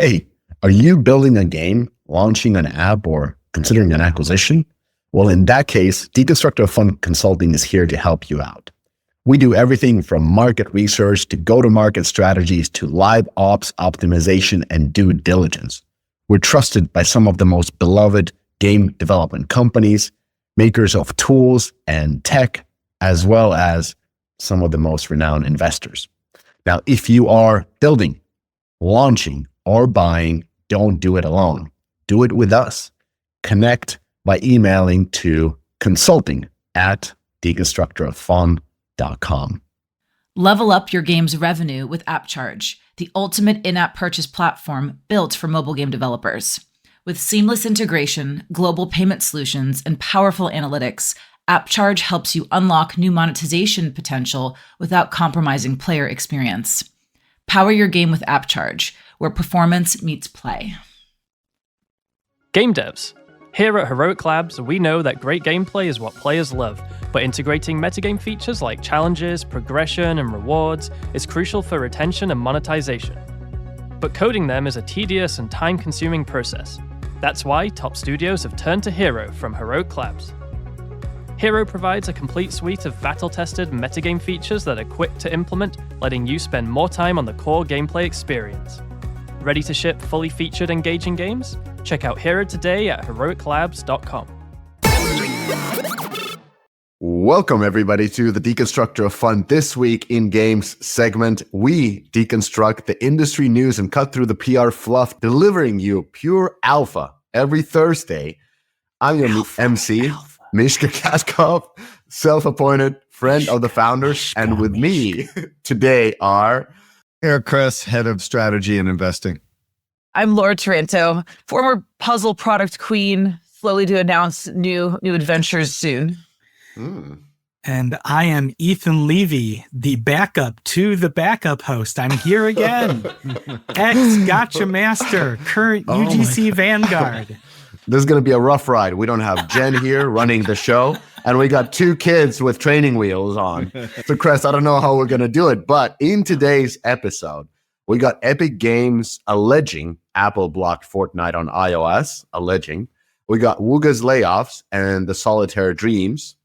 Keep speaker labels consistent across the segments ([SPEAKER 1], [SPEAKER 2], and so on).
[SPEAKER 1] Hey, are you building a game, launching an app, or considering an acquisition? Well, in that case, Deconstructor Fund Consulting is here to help you out. We do everything from market research to go-to-market strategies to live ops optimization and due diligence. We're trusted by some of the most beloved game development companies, makers of tools and tech, as well as some of the most renowned investors. Now, if you are building, launching, or buying, don't do it alone. Do it with us. Connect by emailing to consulting@deconstructorofun.com.
[SPEAKER 2] Level up your game's revenue with AppCharge, the ultimate in-app purchase platform built for mobile game developers. With seamless integration, global payment solutions, and powerful analytics, AppCharge helps you unlock new monetization potential without compromising player experience. Power your game with AppCharge, where performance meets play.
[SPEAKER 3] Game devs. Here at Heroic Labs, we know that great gameplay is what players love, but integrating metagame features like challenges, progression, and rewards is crucial for retention and monetization. But coding them is a tedious and time-consuming process. That's why top studios have turned to Hero from Heroic Labs. Hero provides a complete suite of battle-tested metagame features that are quick to implement, letting you spend more time on the core gameplay experience. Ready to ship fully featured, engaging games? Check out Hero today at heroiclabs.com.
[SPEAKER 1] Welcome, everybody, to the Deconstructor of Fun This Week in Games segment. We deconstruct the industry news and cut through the PR fluff, delivering you pure alpha every Thursday. I'm your MC, Mishka Kaskov, self-appointed friend of the founders, and with me today are...
[SPEAKER 4] Eric Kress, head of strategy and investing.
[SPEAKER 5] I'm Laura Taranto, former puzzle product queen, slowly to announce new adventures soon.
[SPEAKER 6] And I am Ethan Levy, the backup to the backup host. I'm here again. Ex-gotcha master, current UGC Vanguard.
[SPEAKER 1] This is going to be a rough ride. We don't have Jen here running the show, and we got two kids with training wheels on. So, Chris, I don't know how we're going to do it, but in today's episode, we got Epic Games alleging Apple blocked Fortnite on iOS, alleging. We got Wooga's layoffs and the Solitaire dreams.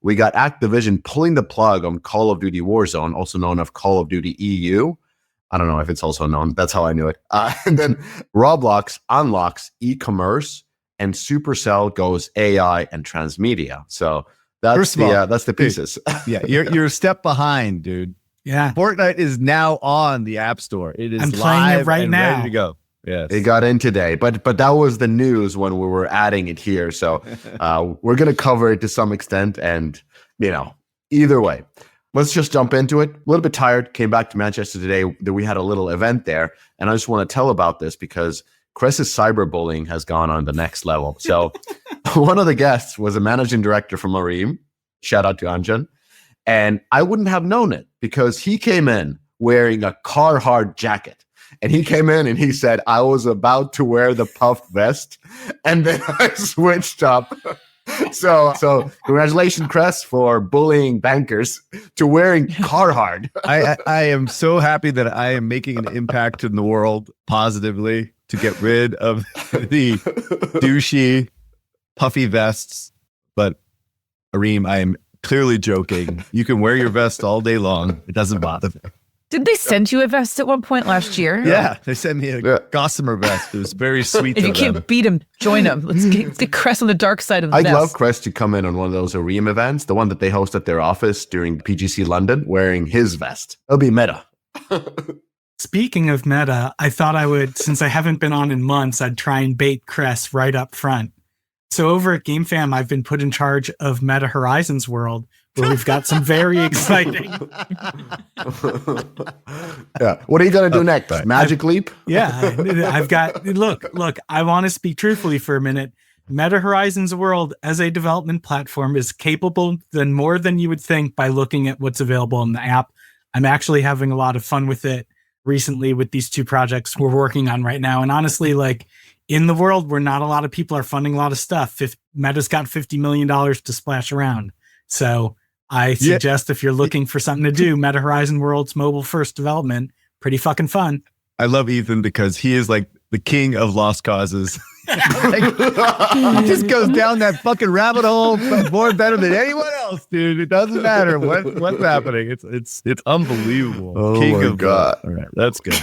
[SPEAKER 1] We got Activision pulling the plug on Call of Duty Warzone, also known as Call of Duty EU. I don't know if it's also known. That's how I knew it. And then Roblox unlocks e-commerce, and Supercell goes AI and Transmedia. So that's the pieces.
[SPEAKER 4] Yeah, you're a step behind, dude.
[SPEAKER 6] Yeah,
[SPEAKER 4] Fortnite is now on the App Store. It is
[SPEAKER 6] I'm playing it right now,
[SPEAKER 4] ready to go. Yes,
[SPEAKER 1] it got in today, but that was the news when we were adding it here. So we're gonna cover it to some extent, and either way, let's just jump into it. A little bit tired. Came back to Manchester today. We had a little event there, and I just want to tell about this because Chris's cyberbullying has gone on the next level. So one of the guests was a managing director from Areem. Shout out to Anjan. And I wouldn't have known it because he came in wearing a Carhartt jacket. And he came in and he said, I was about to wear the puff vest. And then I switched up. So congratulations, Chris, for bullying bankers to wearing Carhartt.
[SPEAKER 4] I am so happy that I am making an impact in the world positively to get rid of the douchey, puffy vests. But Areem, I am clearly joking. You can wear your vest all day long. It doesn't bother me.
[SPEAKER 5] Did they send you a vest at one point last year?
[SPEAKER 4] Yeah, they sent me a Gossamer vest. It was very sweet.
[SPEAKER 5] If you can't beat him, join him. Let's get Crest on the dark side of the
[SPEAKER 1] I'd
[SPEAKER 5] vest.
[SPEAKER 1] love Crest to come in on one of those Areem events, the one that they host at their office during PGC London, wearing his vest. It'll be meta.
[SPEAKER 6] Speaking of meta, I thought I would, since I haven't been on in months, I'd try and bait Cress right up front. So over at GameFam, I've been put in charge of Meta Horizons World, where we've got some very exciting.
[SPEAKER 1] Yeah. What are you going to do next? Magic Leap?
[SPEAKER 6] Yeah. I've got, look, I want to speak truthfully for a minute. Meta Horizons World as a development platform is capable more than you would think by looking at what's available in the app. I'm actually having a lot of fun with it recently with these two projects we're working on right now. And honestly, in the world where not a lot of people are funding a lot of stuff, Meta's got $50 million to splash around. So I suggest if you're looking for something to do, Meta Horizon World's mobile first development, pretty fucking fun.
[SPEAKER 4] I love Ethan because he is like the king of lost causes. Like, he just goes down that fucking rabbit hole more better than anyone else, dude. It doesn't matter what's happening. It's unbelievable.
[SPEAKER 1] Oh
[SPEAKER 4] King
[SPEAKER 1] my
[SPEAKER 4] of
[SPEAKER 1] God.
[SPEAKER 4] all right, that's good.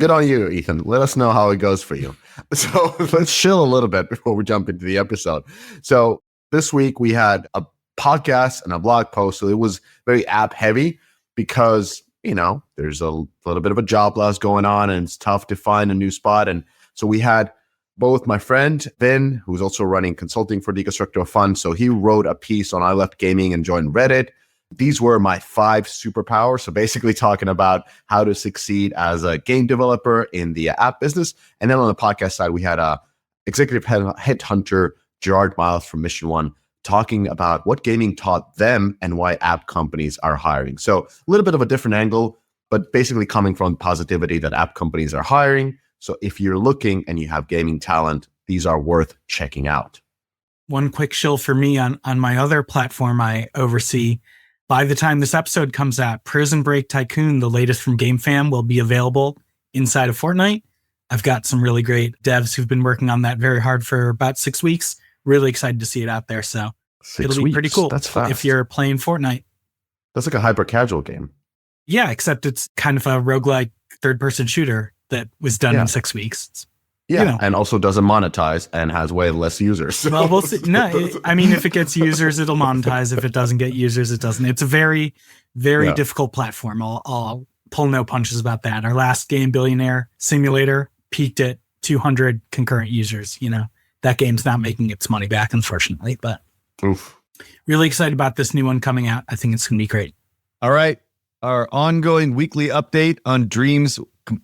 [SPEAKER 1] Good on you, Ethan. Let us know how it goes for you. So let's chill a little bit before we jump into the episode. So this week we had a podcast and a blog post. So it was very app heavy because, there's a little bit of a job loss going on and it's tough to find a new spot. And so we had both my friend, Vin, who's also running consulting for Deconstructor Fund. So he wrote a piece on I Left Gaming and joined Reddit. These were my 5 superpowers. So basically talking about how to succeed as a game developer in the app business. And then on the podcast side, we had a executive headhunter, Gerard Miles from Mission One, talking about what gaming taught them and why app companies are hiring. So a little bit of a different angle, but basically coming from positivity that app companies are hiring. So if you're looking and you have gaming talent, these are worth checking out.
[SPEAKER 6] One quick shill for me on my other platform I oversee. By the time this episode comes out, Prison Break Tycoon, the latest from GameFam, will be available inside of Fortnite. I've got some really great devs who've been working on that very hard for about 6 weeks. Really excited to see it out there. So
[SPEAKER 1] 6
[SPEAKER 6] it'll be pretty
[SPEAKER 1] weeks.
[SPEAKER 6] cool.
[SPEAKER 1] That's fast.
[SPEAKER 6] If you're playing Fortnite.
[SPEAKER 1] That's like a hyper casual game.
[SPEAKER 6] Yeah, except it's kind of a roguelike third-person shooter that was done in 6 weeks.
[SPEAKER 1] Yeah, and also doesn't monetize and has way less users.
[SPEAKER 6] Well, we'll see. No, if it gets users, it'll monetize. If it doesn't get users, it doesn't. It's a very, very difficult platform. I'll pull no punches about that. Our last game, Billionaire Simulator, peaked at 200 concurrent users. That game's not making its money back, unfortunately, but
[SPEAKER 1] Oof.
[SPEAKER 6] Really excited about this new one coming out. I think it's going to be great.
[SPEAKER 4] All right. Our ongoing weekly update on Dream's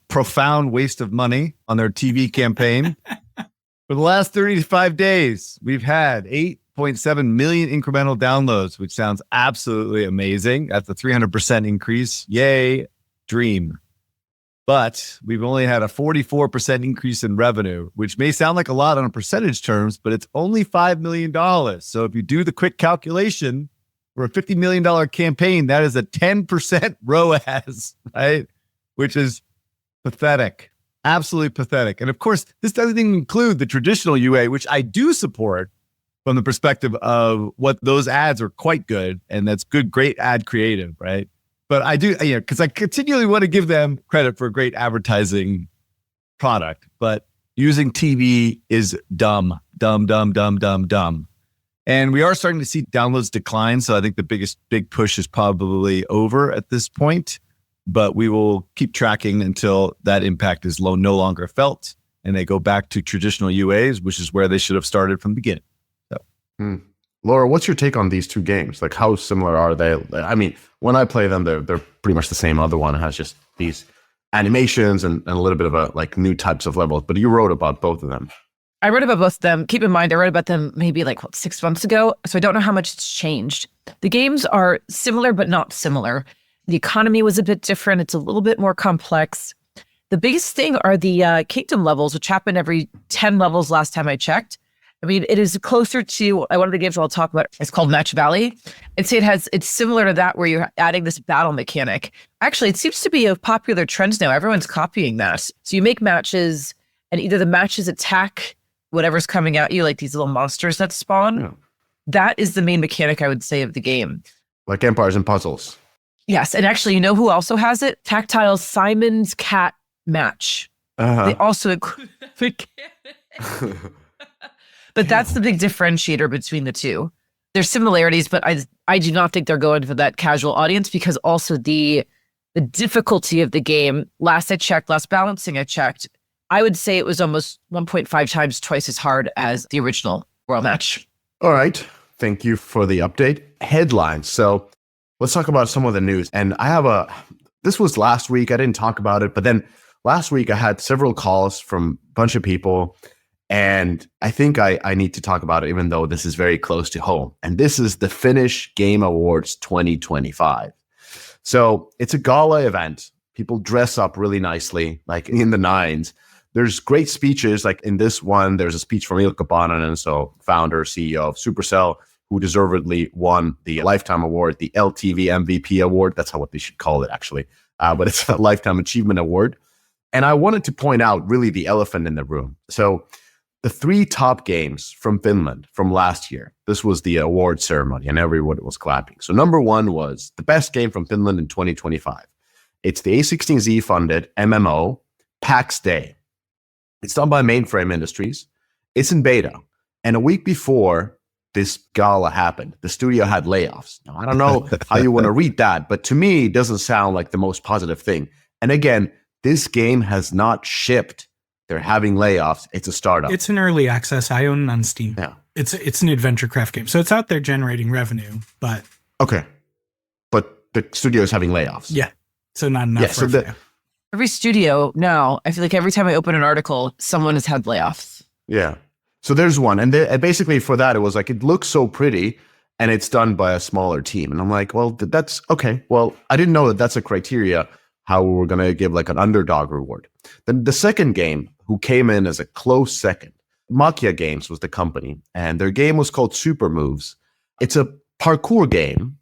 [SPEAKER 4] profound waste of money on their TV campaign. For the last 35 days, we've had 8.7 million incremental downloads, which sounds absolutely amazing. That's a 300% increase. Yay, Dream. But we've only had a 44% increase in revenue, which may sound like a lot on a percentage terms, but it's only $5 million. So if you do the quick calculation, for a $50 million campaign, that is a 10% ROAS, right? Which is pathetic, absolutely pathetic. And of course, this doesn't even include the traditional UA, which I do support from the perspective of what those ads are quite good. And that's good, great ad creative, right? But I do, because I continually want to give them credit for a great advertising product. But using TV is dumb. And we are starting to see downloads decline. So I think the big push is probably over at this point. But we will keep tracking until that impact is no longer felt and they go back to traditional UAs, which is where they should have started from the beginning. So.
[SPEAKER 1] Laura, what's your take on these two games? Like, how similar are they? I mean, when I play them, they're pretty much the same. The other one has just these animations and a little bit of new types of levels. But you wrote about both of them.
[SPEAKER 5] I wrote about both of them. Keep in mind, I wrote about them maybe 6 months ago. So I don't know how much it's changed. The games are similar, but not similar. The economy was a bit different. It's a little bit more complex. The biggest thing are the kingdom levels, which happen every 10 levels last time I checked. I mean, it is closer to one of the games I'll talk about. It's called Match Valley. I'd say it's similar to that where you're adding this battle mechanic. Actually, it seems to be a popular trend now. Everyone's copying that. So you make matches and either the matches attack whatever's coming at you, like these little monsters that spawn. Yeah. That is the main mechanic, I would say, of the game.
[SPEAKER 1] Like Empires and Puzzles.
[SPEAKER 5] Yes. And actually, you know who also has it? Tactile's Simon's Cat Match. They also include the mechanic. But that's the big differentiator between the two. There's similarities, but I do not think they're going for that casual audience because also the difficulty of the game, last balancing I checked, I would say it was almost 1.5 times twice as hard as the original Royal Match.
[SPEAKER 1] All right. Thank you for the update. Headlines. So let's talk about some of the news. And this was last week. I didn't talk about it, but then last week I had several calls from a bunch of people. And I think I need to talk about it, even though this is very close to home. And this is the Finnish Game Awards 2025. So it's a gala event. People dress up really nicely, like in the nines. There's great speeches. Like in this one, there's a speech from Ilkka Paananen, so founder, CEO of Supercell, who deservedly won the Lifetime Award, the LTV MVP Award. That's what they should call it, actually. But it's a Lifetime Achievement Award. And I wanted to point out really the elephant in the room. So the 3 top games from Finland from last year, this was the award ceremony and everyone was clapping. So number 1 was the best game from Finland in 2025. It's the A16Z funded MMO PAX Day. It's done by Mainframe Industries. It's in beta. And a week before this gala happened, the studio had layoffs. Now, I don't know how you want to read that, but to me, it doesn't sound like the most positive thing. And again, this game has not shipped. They're having layoffs. It's a startup.
[SPEAKER 6] It's an early access. I own it on Steam.
[SPEAKER 1] Yeah.
[SPEAKER 6] It's an adventure craft game. So it's out there generating revenue, but
[SPEAKER 1] Okay. But the studio is having layoffs.
[SPEAKER 6] yeah. So not enough
[SPEAKER 1] Yeah, so
[SPEAKER 6] revenue.
[SPEAKER 5] Every studio now, I feel like every time I open an article, someone has had layoffs.
[SPEAKER 1] Yeah. So there's one. And basically for that, it was like, it looks so pretty and it's done by a smaller team. And I'm like, well, that's okay. Well, I didn't know that that's a criteria how we were going to give like an underdog reward. Then the second game, who came in as a close second, Makia Games was the company, and their game was called Super Moves. It's a parkour game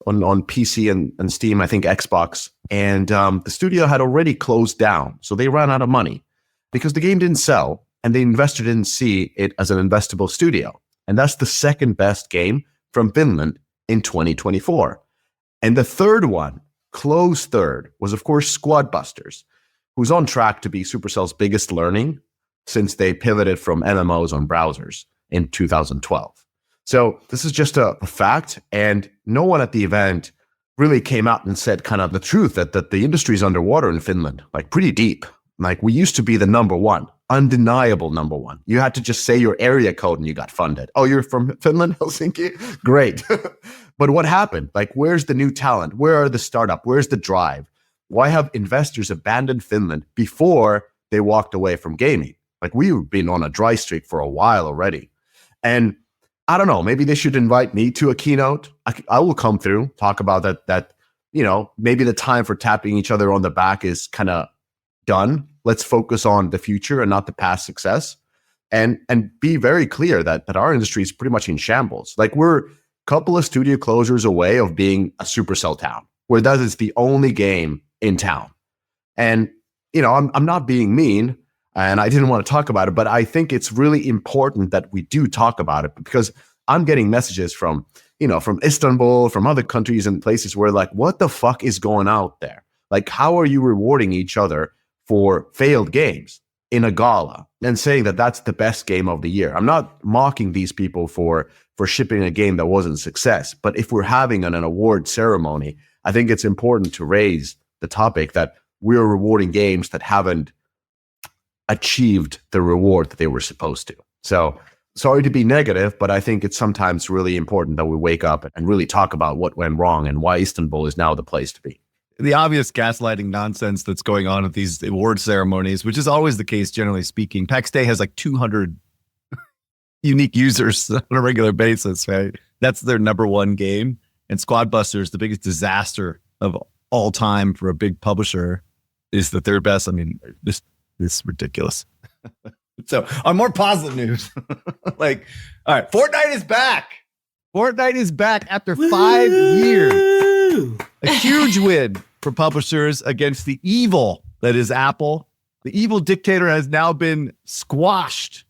[SPEAKER 1] on PC and Steam, I think Xbox. And the studio had already closed down, so they ran out of money because the game didn't sell, and the investor didn't see it as an investable studio. And that's the second best game from Finland in 2024. And the third one, close third, was of course Squad Busters, who's on track to be Supercell's biggest learning since they pivoted from MMOs on browsers in 2012. So this is just a fact, and no one at the event really came out and said kind of the truth that the industry is underwater in Finland, like pretty deep. Like we used to be the number one, undeniable number one. You had to just say your area code and you got funded. Oh, you're from Finland, Helsinki? Great. But what happened? Like, where's the new talent? Where are the startup? Where's the drive? Why have investors abandoned Finland before they walked away from gaming? Like, we've been on a dry streak for a while already. And I don't know, maybe they should invite me to a keynote. I will come through, talk about that, maybe the time for tapping each other on the back is kind of done. Let's focus on the future and not the past success. And be very clear that our industry is pretty much in shambles. Like, we're a couple of studio closures away of being a Supercell town, where that is the only game in town. And, I'm not being mean, and I didn't want to talk about it, but I think it's really important that we do talk about it, because I'm getting messages from Istanbul, from other countries and places where like, what the fuck is going out there? Like, how are you rewarding each other for failed games in a gala and saying that that's the best game of the year? I'm not mocking these people for shipping a game that wasn't a success, but if we're having an award ceremony, I think it's important to raise the topic that we're rewarding games that haven't achieved the reward that they were supposed to. So sorry to be negative, but I think it's sometimes really important that we wake up and really talk about what went wrong and why Istanbul is now the place to be.
[SPEAKER 4] The obvious gaslighting nonsense that's going on at these award ceremonies, which is always the case, generally speaking. PAX Day has like 200 unique users on a regular basis, right? That's their number one game. And Squad Busters, the biggest disaster of all time for a big publisher, is the third best. I mean, this is ridiculous. So on more positive news, all right, Fortnite is back. Fortnite is back after 5 years. A huge win for publishers against the evil that is Apple. The evil dictator has now been squashed.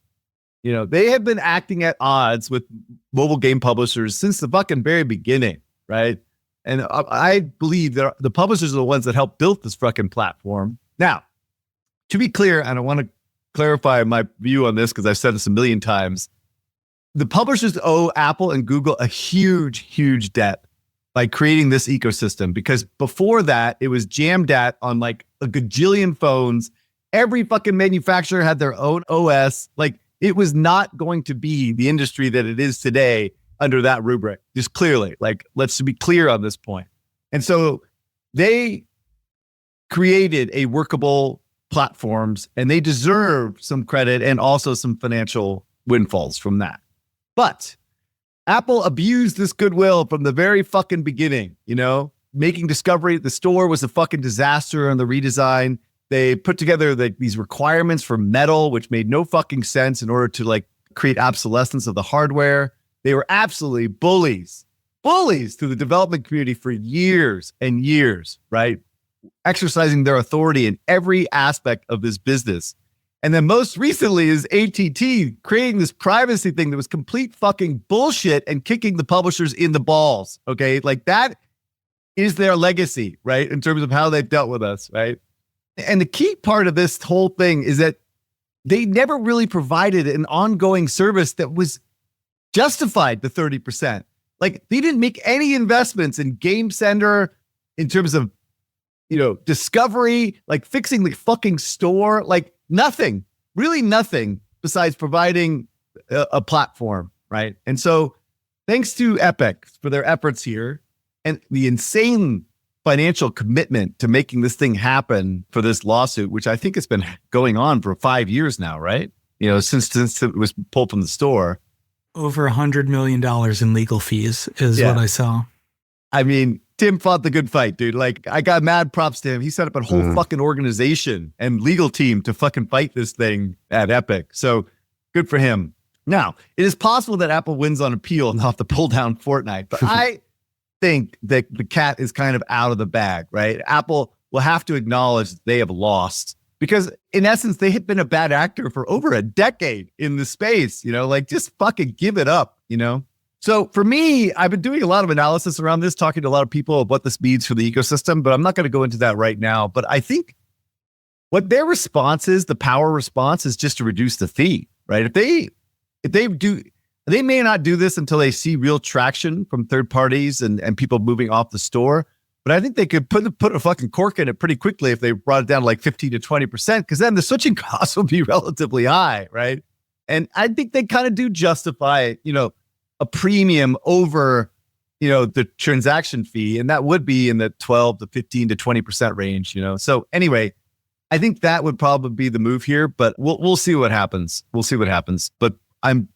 [SPEAKER 4] They have been acting at odds with mobile game publishers since the fucking very beginning, right? And I believe that the publishers are the ones that helped build this fucking platform. Now, to be clear, and I want to clarify my view on this because I've said this a million times, the publishers owe Apple and Google a huge, huge debt by creating this ecosystem, because before that, it was jammed at on like a gajillion phones. Every fucking manufacturer had their own OS. Like, it was not going to be the industry that it is today under that rubric, just clearly. Like, let's be clear on this point. And so they created a workable platforms, and they deserve some credit and also some financial windfalls from that. But Apple abused this goodwill from the very fucking beginning, making Discovery, the store, was a fucking disaster on the redesign. They put together these requirements for metal, which made no fucking sense in order to create obsolescence of the hardware. They were absolutely bullies to the development community for years and years, right? exercising their authority in every aspect of this business. And then most recently is ATT creating this privacy thing that was complete fucking bullshit and kicking the publishers in the balls. Okay. Like that is their legacy, right? In terms of how they've dealt with us, right? And the key part of this whole thing is that they never really provided an ongoing service that was justified the 30%. Like they didn't make any investments in Game Center in terms of, discovery, like fixing the fucking store, like nothing, really nothing besides providing a platform, right? And so thanks to Epic for their efforts here and the insane financial commitment to making this thing happen for this lawsuit, which I think has been going on for 5 years now, right? Since it was pulled from the store.
[SPEAKER 6] Over $100 million in legal fees is what I saw.
[SPEAKER 4] I mean, Tim fought the good fight, dude. Like, I got mad props to him. He set up a whole fucking organization and legal team to fucking fight this thing at Epic. So good for him. Now, it is possible that Apple wins on appeal and they'll have to pull down Fortnite, but I think that the cat is kind of out of the bag, right? Apple will have to acknowledge that they have lost because in essence, they had been a bad actor for over a decade in the space, just fucking give it up, So for me, I've been doing a lot of analysis around this, talking to a lot of people of what this means for the ecosystem, but I'm not going to go into that right now. But I think what their response is, the power response is just to reduce the fee, right? If they do, they may not do this until they see real traction from third parties and people moving off the store. But I think they could put a fucking cork in it pretty quickly if they brought it down to like 15 to 20%, because then the switching costs will be relatively high, right? And I think they kind of do justify, a premium over, the transaction fee. And that would be in the 12 to 15 to 20% range, So anyway, I think that would probably be the move here, but we'll see what happens. We'll see what happens. But I'm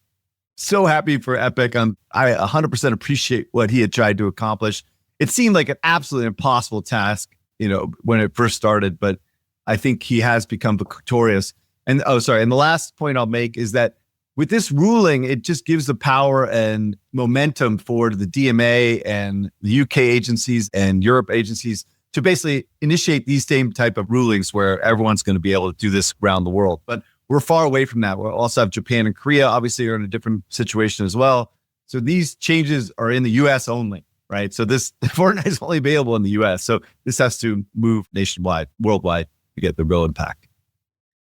[SPEAKER 4] so happy for Epic. I 100% appreciate what he had tried to accomplish. It seemed like an absolutely impossible task, when it first started, but I think he has become victorious. And the last point I'll make is that with this ruling, it just gives the power and momentum for the DMA and the UK agencies and Europe agencies to basically initiate these same type of rulings where everyone's going to be able to do this around the world. But we're far away from that. We'll also have Japan and Korea, obviously, are in a different situation as well. So these changes are in the US only, right? So this Fortnite is only available in the US. So this has to move nationwide, worldwide to get the real impact.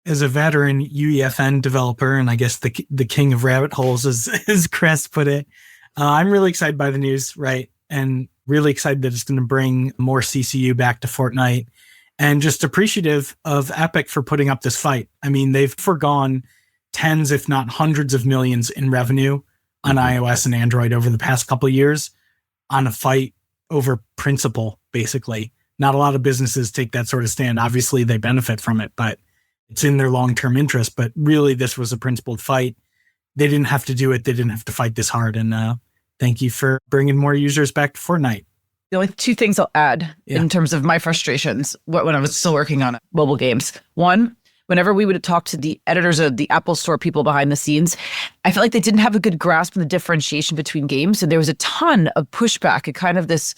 [SPEAKER 6] As a veteran UEFN developer, and I guess the king of rabbit holes, as Chris put it, I'm really excited by the news, right? And really excited that it's going to bring more CCU back to Fortnite, and just appreciative of Epic for putting up this fight. I mean, they've forgone tens, if not hundreds of millions in revenue on iOS and Android over the past couple of years on a fight over principle, basically. Not a lot of businesses take that sort of stand. Obviously, they benefit from it, but it's in their long-term interest. But really, this was a principled fight. They didn't have to do it. They didn't have to fight this hard. And thank you for bringing more users back to Fortnite.
[SPEAKER 5] The only two things I'll add in terms of my frustrations when I was still working on mobile games. One, whenever we would talk to the editors of the Apple Store people behind the scenes, I felt like they didn't have a good grasp of the differentiation between games. And there was a ton of pushback and kind of this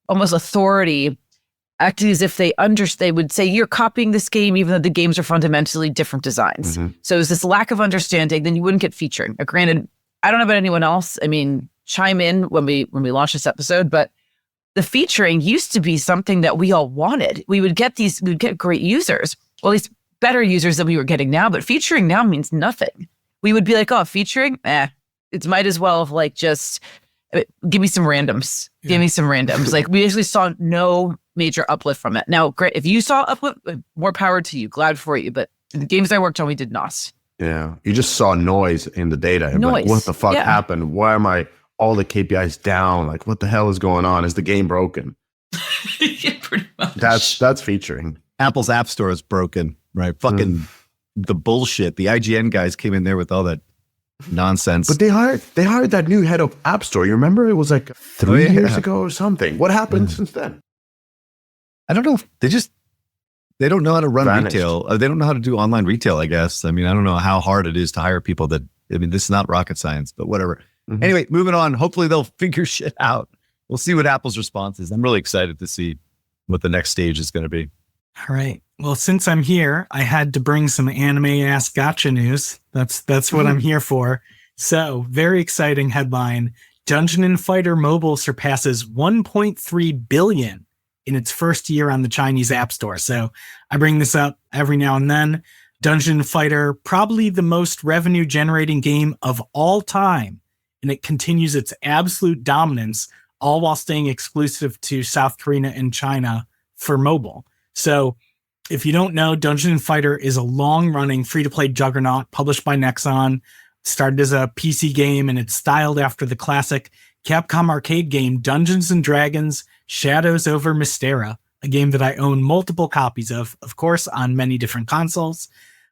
[SPEAKER 5] almost authority acting as if they would say, you're copying this game, even though the games are fundamentally different designs. So it was this lack of understanding, then you wouldn't get featuring. Granted, I don't know about anyone else. I mean, chime in when we launch this episode, but the featuring used to be something that we all wanted. We would get great users, or at least better users than we were getting now, but featuring now means nothing. We would be like, oh, featuring? It might as well have like just give me some randoms. Yeah. Give me some randoms. Like we actually saw no major uplift from it. Now, great. If you saw uplift, more power to you. Glad for you. But the games I worked on, we did not.
[SPEAKER 1] Yeah. You just saw noise in the data.
[SPEAKER 5] Noise.
[SPEAKER 1] Like, what the fuck happened? Why am I all the KPIs down? Like, what the hell is going on? Is the game broken?
[SPEAKER 5] Yeah, pretty much.
[SPEAKER 1] That's featuring.
[SPEAKER 4] Apple's App Store is broken, right? Fucking the bullshit. The IGN guys came in there with all that nonsense.
[SPEAKER 1] But they hired that new head of App Store. You remember? It was like 3 years ago or something. What happened since then?
[SPEAKER 4] I don't know. They don't know how to run retail. They don't know how to do online retail, I guess. I mean, I don't know how hard it is to hire people this is not rocket science, but whatever. Anyway, moving on. Hopefully they'll figure shit out. We'll see what Apple's response is. I'm really excited to see what the next stage is going to be.
[SPEAKER 6] All right. Well, since I'm here, I had to bring some anime-ass gotcha news. That's what I'm here for. So, very exciting headline. Dungeon & Fighter Mobile surpasses 1.3 billion in its first year on the Chinese App Store. So, I bring this up every now and then. Dungeon & Fighter, probably the most revenue-generating game of all time, and it continues its absolute dominance, all while staying exclusive to South Korea and China for mobile. So if you don't know, Dungeon & Fighter is a long-running free-to-play juggernaut published by Nexon, started as a PC game, and it's styled after the classic Capcom arcade game Dungeons & Dragons Shadows over Mystera, a game that I own multiple copies of course, on many different consoles.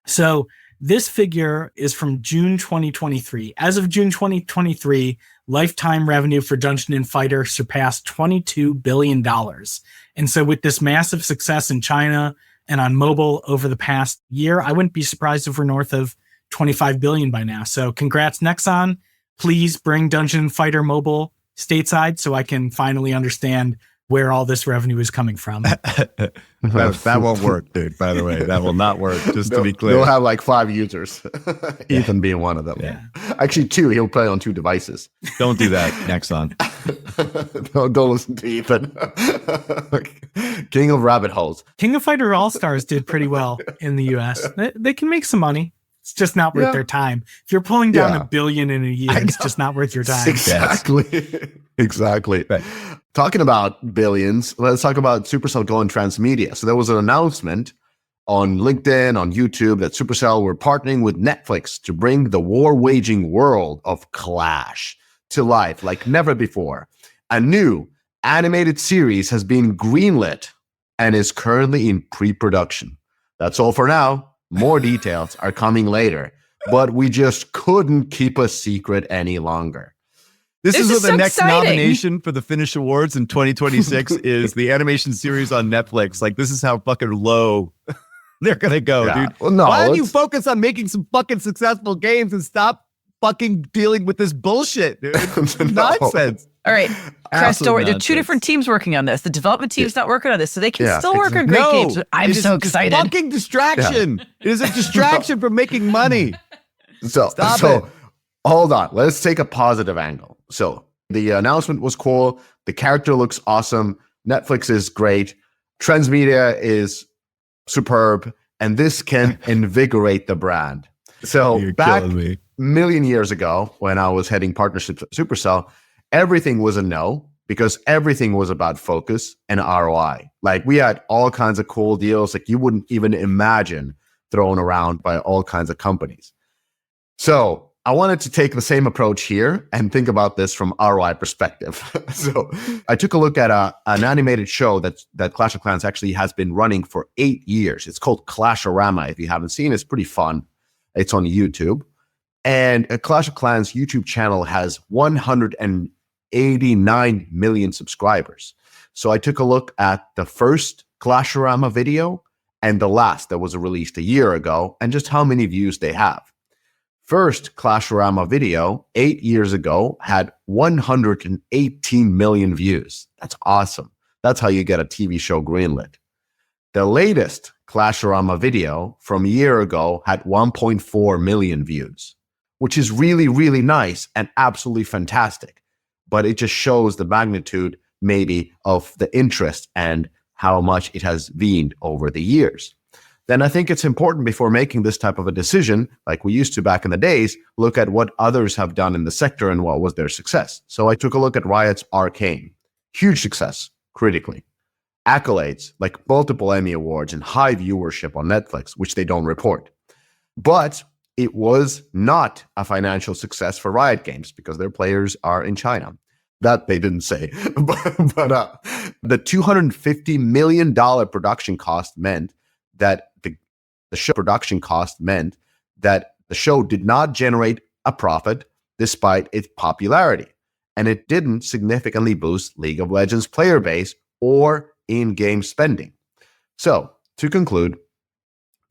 [SPEAKER 6] So this figure is from June 2023. As of June 2023, lifetime revenue for Dungeon & Fighter surpassed $22 billion. And so with this massive success in China and on mobile over the past year, I wouldn't be surprised if we're north of 25 billion by now. So congrats, Nexon. Please bring Dungeon & Fighter Mobile stateside so I can finally understand where all this revenue is coming from.
[SPEAKER 4] that won't work, dude, by the way. That will not work, just to be clear.
[SPEAKER 1] They'll have like 5 users, Ethan being one of them.
[SPEAKER 6] Yeah.
[SPEAKER 1] Actually 2, he'll play on 2 devices.
[SPEAKER 4] Don't do that, Nexon.
[SPEAKER 1] Don't listen to Ethan. King of rabbit holes.
[SPEAKER 6] King of Fighter All-Stars did pretty well in the US. They can make some money. It's just not worth their time. If you're pulling down $1 billion in a year, it's just not worth your time.
[SPEAKER 1] Exactly. Exactly.
[SPEAKER 4] Right.
[SPEAKER 1] Talking about billions, let's talk about Supercell going Transmedia. So there was an announcement on LinkedIn, on YouTube, that Supercell were partnering with Netflix to bring the war-waging world of Clash to life like never before. A new animated series has been greenlit and is currently in pre-production. That's all for now. More details are coming later, but we just couldn't keep a secret any longer.
[SPEAKER 4] This is
[SPEAKER 5] is
[SPEAKER 4] the
[SPEAKER 5] so
[SPEAKER 4] next
[SPEAKER 5] exciting.
[SPEAKER 4] nomination for the Finnish Awards in 2026 is the animation series on Netflix. Like, this is how fucking low they're going to go,
[SPEAKER 1] Yeah.
[SPEAKER 4] dude.
[SPEAKER 1] Well, no,
[SPEAKER 4] Why don't you
[SPEAKER 1] let's-
[SPEAKER 4] focus on making some fucking successful games and stop fucking dealing with this bullshit, dude? It's
[SPEAKER 1] No.
[SPEAKER 4] nonsense.
[SPEAKER 5] All right,
[SPEAKER 4] Absolute
[SPEAKER 5] Cresto, there are 2
[SPEAKER 4] nonsense.
[SPEAKER 5] different teams working on this. The development team's not working on this, so they can
[SPEAKER 1] Yeah,
[SPEAKER 5] still work on great
[SPEAKER 4] No,
[SPEAKER 5] games. I'm
[SPEAKER 4] it is
[SPEAKER 5] so
[SPEAKER 4] just
[SPEAKER 5] excited.
[SPEAKER 4] fucking distraction. It is a distraction from making money.
[SPEAKER 1] So
[SPEAKER 4] Stop it.
[SPEAKER 1] Hold on. Let's take a positive angle. So the announcement was cool. The character looks awesome. Netflix is great. Transmedia is superb. And this can invigorate the brand. So
[SPEAKER 4] You're
[SPEAKER 1] back
[SPEAKER 4] killing me.
[SPEAKER 1] a million years ago, when I was heading partnerships at Supercell, everything was a no because everything was about focus and ROI. Like, we had all kinds of cool deals like you wouldn't even imagine thrown around by all kinds of companies. So I wanted to take the same approach here and think about this from ROI perspective. So I took a look at an animated show that Clash of Clans actually has been running for 8 years. It's called Clash-orama. If you haven't seen it, it's pretty fun. It's on YouTube. And Clash of Clans YouTube channel has 189 million subscribers. So I took a look at the first Clash-orama video and the last that was released a year ago and just how many views they have. First Clash-orama video 8 years ago had 118 million views. That's awesome. That's how you get a TV show greenlit. The latest Clash-orama video from a year ago had 1.4 million views, which is really, really nice and absolutely fantastic. But it just shows the magnitude maybe of the interest and how much it has waned over the years. Then I think it's important before making this type of a decision, like we used to back in the days, look at what others have done in the sector and what was their success. So I took a look at Riot's Arcane. Huge success, critically. Accolades, like multiple Emmy Awards and high viewership on Netflix, which they don't report. But it was not a financial success for Riot Games because their players are in China. That they didn't say. but the $250 million production cost meant that the show production cost meant that the show did not generate a profit despite its popularity. And it didn't significantly boost League of Legends player base or in-game spending. So, to conclude,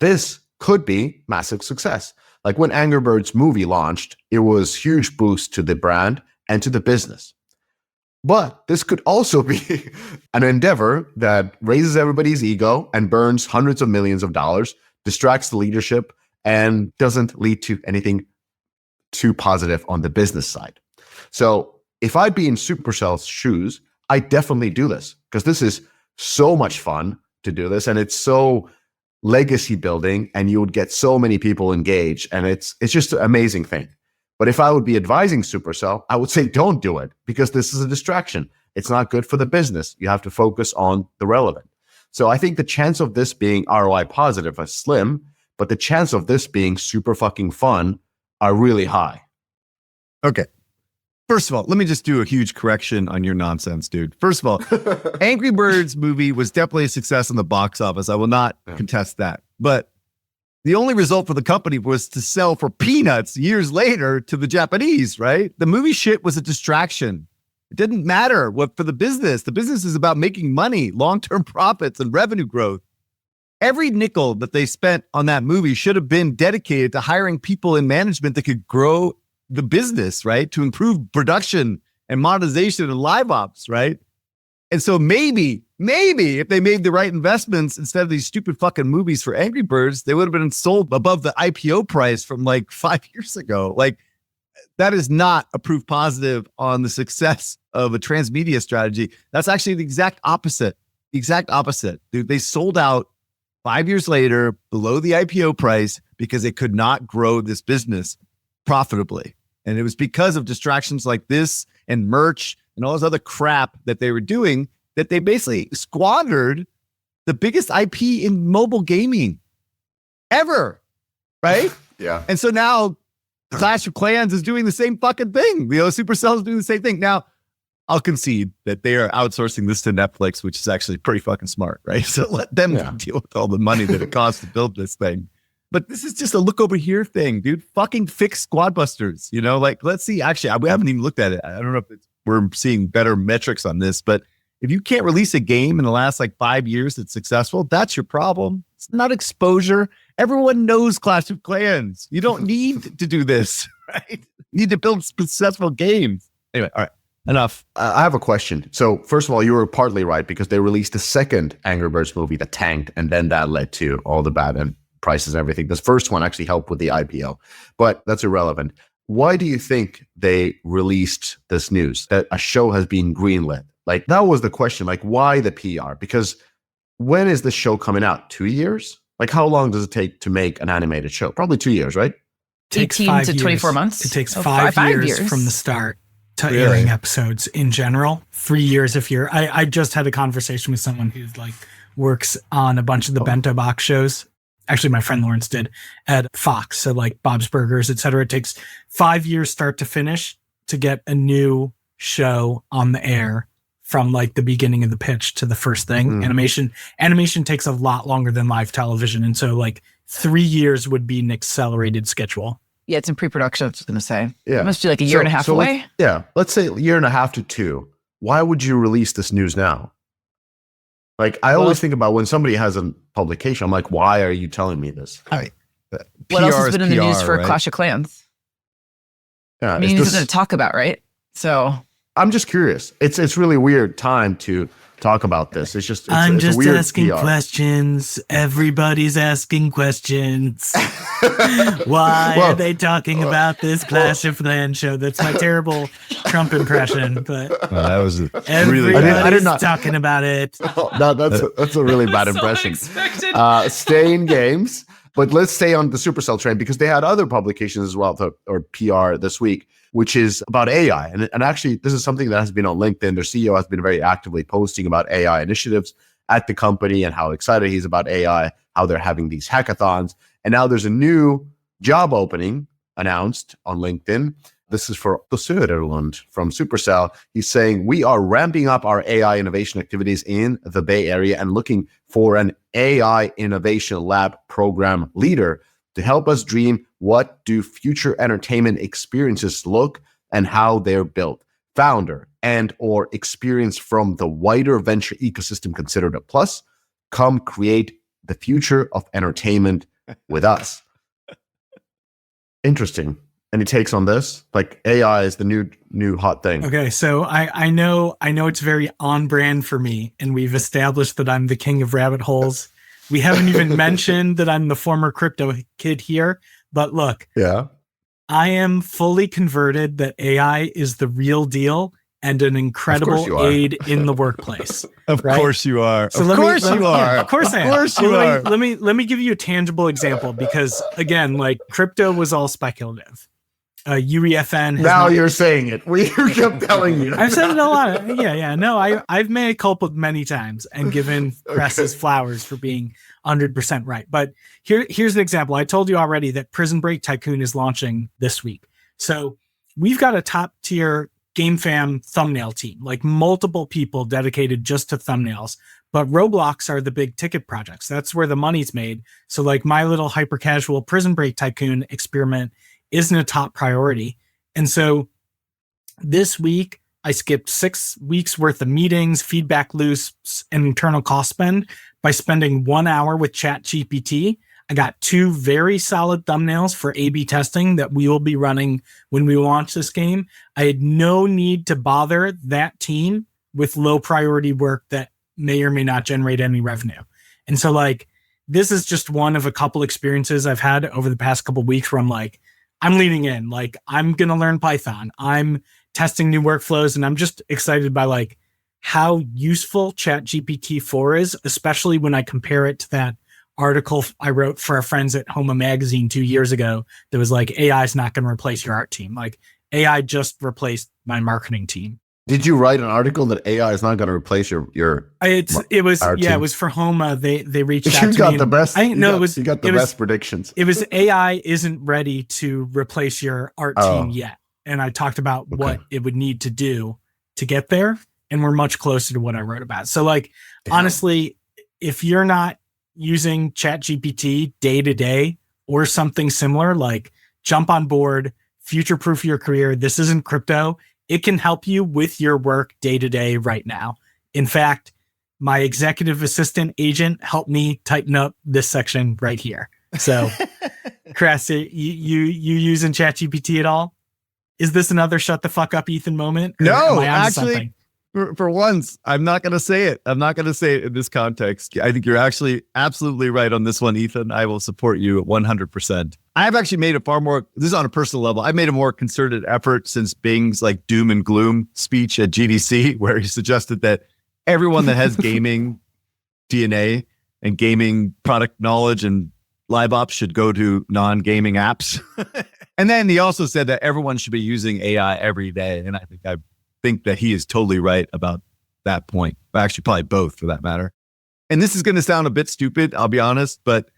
[SPEAKER 1] this could be massive success. Like when Angry Birds movie launched, it was huge boost to the brand and to the business. But this could also be an endeavor that raises everybody's ego and burns hundreds of millions of dollars, distracts the leadership, and doesn't lead to anything too positive on the business side. So if I'd be in Supercell's shoes, I definitely do this because this is so much fun to do this, and it's so legacy building, and you would get so many people engaged, and it's just an amazing thing. But if I would be advising Supercell, I would say don't do it because this is a distraction. It's not good for the business. You have to focus on the relevant. So I think the chance of this being ROI positive is slim, but the chance of this being super fucking fun are really high.
[SPEAKER 4] Okay. First of all, let me just do a huge correction on your nonsense, dude. First of all, Angry Birds movie was definitely a success in the box office. I will not contest that. But the only result for the company was to sell for peanuts years later to the Japanese, right? The movie shit was a distraction. It didn't matter what for the business. The business is about making money, long-term profits, and revenue growth. Every nickel that they spent on that movie should have been dedicated to hiring people in management that could grow the business, right? To improve production and monetization and live ops, right? And so maybe if they made the right investments instead of these stupid fucking movies for Angry Birds, they would have been sold above the IPO price from like 5 years ago. Like, that is not a proof positive on the success of a transmedia strategy. That's actually the exact opposite. Dude, they sold out 5 years later below the IPO price because they could not grow this business profitably. And it was because of distractions like this and merch and all this other crap that they were doing that they basically squandered the biggest IP in mobile gaming ever, right?
[SPEAKER 1] Yeah.
[SPEAKER 4] And so now Clash of Clans is doing the same fucking thing. Supercell is doing the same thing. Now, I'll concede that they are outsourcing this to Netflix, which is actually pretty fucking smart, right? So let them deal with all the money that it costs to build this thing. But this is just a look over here thing, dude. Fucking fix Squadbusters, like, let's see. Actually, we haven't even looked at it. I don't know if we're seeing better metrics on this, but if you can't release a game in the last 5 years that's successful, that's your problem. It's not exposure. Everyone knows Clash of Clans. You don't need to do this, right? You need to build successful games. Anyway, all right, enough.
[SPEAKER 1] I have a question. So first of all, you were partly right because they released a second Angry Birds movie that tanked, and then that led to all the bad and prices and everything. This first one actually helped with the IPO, but that's irrelevant. Why do you think they released this news that a show has been greenlit? That was the question. Why the PR? Because when is the show coming out? 2 years? How long does it take to make an animated show? Probably 2 years, right?
[SPEAKER 6] Takes
[SPEAKER 5] 18 to 24 months.
[SPEAKER 6] It takes five years from the start to airing episodes in general. 3 years if you're. I just had a conversation with someone who works on a bunch of the bento box shows. Actually, my friend Lawrence did at Fox. So Bob's Burgers, et cetera. It takes 5 years start to finish to get a new show on the air from the beginning of the pitch to the first thing. Animation takes a lot longer than live television. And so 3 years would be an accelerated schedule.
[SPEAKER 5] Yeah, it's in pre-production, I was going to say.
[SPEAKER 1] Yeah.
[SPEAKER 5] It must be a year and a half away.
[SPEAKER 1] Let's say a year and a half to 2. Why would you release this news now? I always think about when somebody has a publication, I'm like, why are you telling me this?
[SPEAKER 4] All right.
[SPEAKER 5] What else has been in the news for Clash of Clans?
[SPEAKER 1] Yeah,
[SPEAKER 5] he's going to talk about, right? So
[SPEAKER 1] I'm just curious. It's really weird time to talk about this. It's just
[SPEAKER 6] I'm
[SPEAKER 1] it's
[SPEAKER 6] just
[SPEAKER 1] weird
[SPEAKER 6] asking
[SPEAKER 1] PR.
[SPEAKER 6] questions. Everybody's asking questions. Why are they talking about this Clash of Clans show? That's my terrible Trump impression, but
[SPEAKER 4] that was
[SPEAKER 6] everybody's
[SPEAKER 1] I did not
[SPEAKER 6] talking about it.
[SPEAKER 1] That's a really bad impression. Stay in games, but let's stay on the Supercell train because they had other publications as well, or PR this week, which is about AI. And actually, this is something that has been on LinkedIn. Their CEO has been very actively posting about AI initiatives at the company and how excited he's about AI, how they're having these hackathons. And now there's a new job opening announced on LinkedIn. This is for Söderlund from Supercell. He's saying, we are ramping up our AI innovation activities in the Bay Area and looking for an AI innovation lab program leader to help us dream what do future entertainment experiences look and how they're built. Founder and or experience from the wider venture ecosystem considered a plus. Come create the future of entertainment with us. Interesting. Any takes on this? Like AI is the new hot thing.
[SPEAKER 6] Okay, so I know it's very on brand for me, and we've established that I'm the king of rabbit holes. We haven't even mentioned that I'm the former crypto kid here, but look,
[SPEAKER 1] Yeah.
[SPEAKER 6] I am fully converted that AI is the real deal and an incredible
[SPEAKER 1] you are.
[SPEAKER 6] aid in the workplace.
[SPEAKER 4] Of
[SPEAKER 6] Right?
[SPEAKER 4] course you are.
[SPEAKER 6] So
[SPEAKER 4] Of
[SPEAKER 6] let me-
[SPEAKER 4] course
[SPEAKER 6] let-
[SPEAKER 4] you
[SPEAKER 6] yeah,
[SPEAKER 4] are.
[SPEAKER 6] Of course I am.
[SPEAKER 4] Of course you
[SPEAKER 6] Well,
[SPEAKER 4] are.
[SPEAKER 6] Let me give you a tangible example, because again, like, crypto was all speculative. UEFN has
[SPEAKER 1] Now
[SPEAKER 6] not-
[SPEAKER 1] you're saying it. We kept telling you.
[SPEAKER 6] I've said it a lot. Yeah. No, I've made culpa many times and given presses flowers for being 100% right. But here's an example. I told you already that Prison Break Tycoon is launching this week. So we've got a top tier Game Fam thumbnail team, like multiple people dedicated just to thumbnails. But Roblox are the big ticket projects. That's where the money's made. So like my little hyper casual Prison Break Tycoon experiment isn't a top priority. And so this week, I skipped 6 weeks worth of meetings, feedback loops, and internal cost spend by spending 1 hour with ChatGPT. I got 2 very solid thumbnails for A/B testing that we will be running when we launch this game. I had no need to bother that team with low priority work that may or may not generate any revenue. And so like, this is just one of a couple experiences I've had over the past couple of weeks where I'm like, I'm leaning in, like, I'm going to learn Python. I'm testing new workflows, and I'm just excited by like how useful ChatGPT 4 is, especially when I compare it to that article I wrote for our friends at Homa Magazine 2 years ago that was like, AI is not going to replace your art team. Like, AI just replaced my marketing team.
[SPEAKER 1] Did you write an article that AI is not going to replace your
[SPEAKER 6] It was
[SPEAKER 1] our
[SPEAKER 6] yeah,
[SPEAKER 1] team?
[SPEAKER 6] it was for Homa. They reached out
[SPEAKER 1] You
[SPEAKER 6] to
[SPEAKER 1] got
[SPEAKER 6] me.
[SPEAKER 1] the best.
[SPEAKER 6] You
[SPEAKER 1] got the best predictions.
[SPEAKER 6] It was AI isn't ready to replace your art team yet. And I talked about what it would need to do to get there. And we're much closer to what I wrote about. So like, honestly, if you're not using ChatGPT day to day or something similar, like, jump on board, future-proof your career. This isn't crypto. It can help you with your work day to day right now. In fact, my executive assistant agent helped me tighten up this section right here. So, Chris, you using ChatGPT at all? Is this another shut the fuck up, Ethan moment? Or am
[SPEAKER 4] No,
[SPEAKER 6] I onto
[SPEAKER 4] actually,
[SPEAKER 6] something?
[SPEAKER 4] for once, I'm not going to say it. I'm not going to say it in this context. I think you're actually absolutely right on this one, Ethan. I will support you at 100%. I've actually made this is on a personal level. I've made a more concerted effort since Bing's like doom and gloom speech at GDC, where he suggested that everyone that has gaming DNA and gaming product knowledge and live ops should go to non-gaming apps. And then he also said that everyone should be using AI every day. And I think that he is totally right about that point. Actually, probably both for that matter. And this is going to sound a bit stupid, I'll be honest, but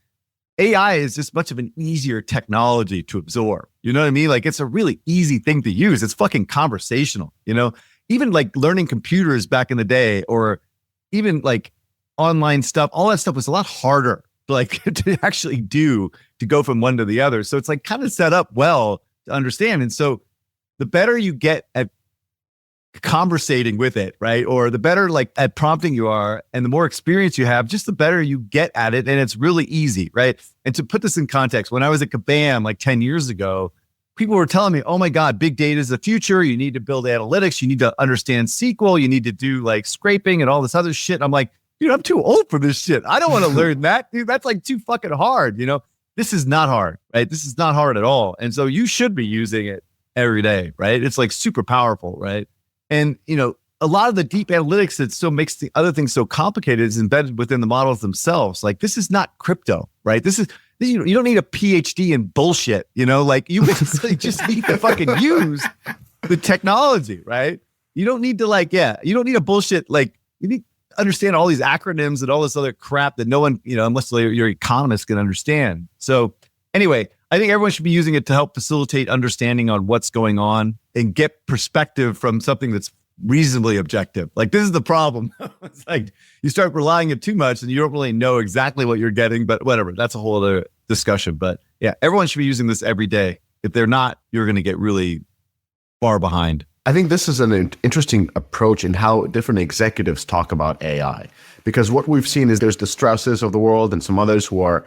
[SPEAKER 4] AI is just much of an easier technology to absorb. You know what I mean? Like, it's a really easy thing to use. It's fucking conversational, you know? Even like learning computers back in the day, or even like online stuff, all that stuff was a lot harder like to actually do, to go from one to the other. So it's like kind of set up well to understand. And so the better you get at conversating with it, right? Or the better like at prompting you are, and the more experience you have, just the better you get at it. And it's really easy, right? And to put this in context, when I was at Kabam like 10 years ago, people were telling me, oh my God, big data is the future. You need to build analytics. You need to understand SQL. You need to do like scraping and all this other shit. I'm like, dude, I'm too old for this shit. I don't want to learn that, dude. That's like too fucking hard. You know, this is not hard, right? This is not hard at all. And so you should be using it every day, right? It's like super powerful, right? And, you know, a lot of the deep analytics that still makes the other things so complicated is embedded within the models themselves. Like, this is not crypto, right? You don't need a PhD in bullshit, you know, like you basically just need to fucking use the technology, right? You don't need to you don't need a bullshit. Like, you need to understand all these acronyms and all this other crap that no one, you know, unless your economist can understand. So anyway, I think everyone should be using it to help facilitate understanding on what's going on and get perspective from something that's reasonably objective. Like, this is the problem. It's like you start relying on it too much and you don't really know exactly what you're getting, but whatever. That's a whole other discussion. But yeah, everyone should be using this every day. If they're not, you're going to get really far behind.
[SPEAKER 1] I think this is an interesting approach in how different executives talk about AI, because what we've seen is there's the Strausses of the world and some others who are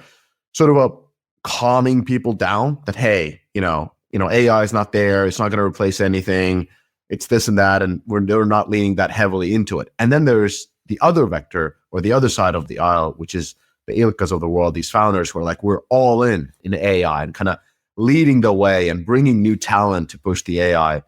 [SPEAKER 1] sort of calming people down that, hey, you know, AI is not there. It's not going to replace anything. It's this and that. And they're not leaning that heavily into it. And then there's the other vector or the other side of the aisle, which is the Ilkas of the world, these founders who are like, we're all in AI and kind of leading the way and bringing new talent to push the AI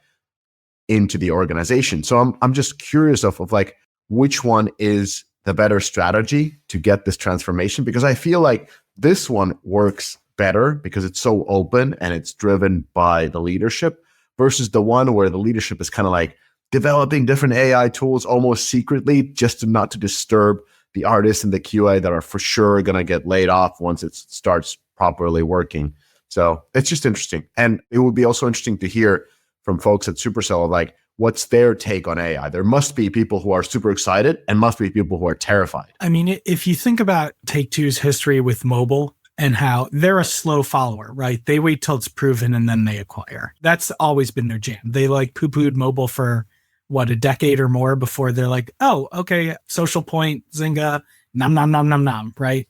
[SPEAKER 1] into the organization. So I'm just curious of like, which one is the better strategy to get this transformation? Because I feel like this one works better because it's so open and it's driven by the leadership versus the one where the leadership is kind of like developing different AI tools almost secretly just not to disturb the artists and the QA that are for sure going to get laid off once it starts properly working. So it's just interesting. And it would be also interesting to hear from folks at Supercell, like, what's their take on AI? There must be people who are super excited and must be people who are terrified.
[SPEAKER 6] I mean, if you think about Take-Two's history with mobile and how they're a slow follower, right? They wait till it's proven and then they acquire. That's always been their jam. They like poo-pooed mobile for a decade or more before they're like, oh, okay, Social Point, Zynga, nom, nom, nom, nom, nom, right?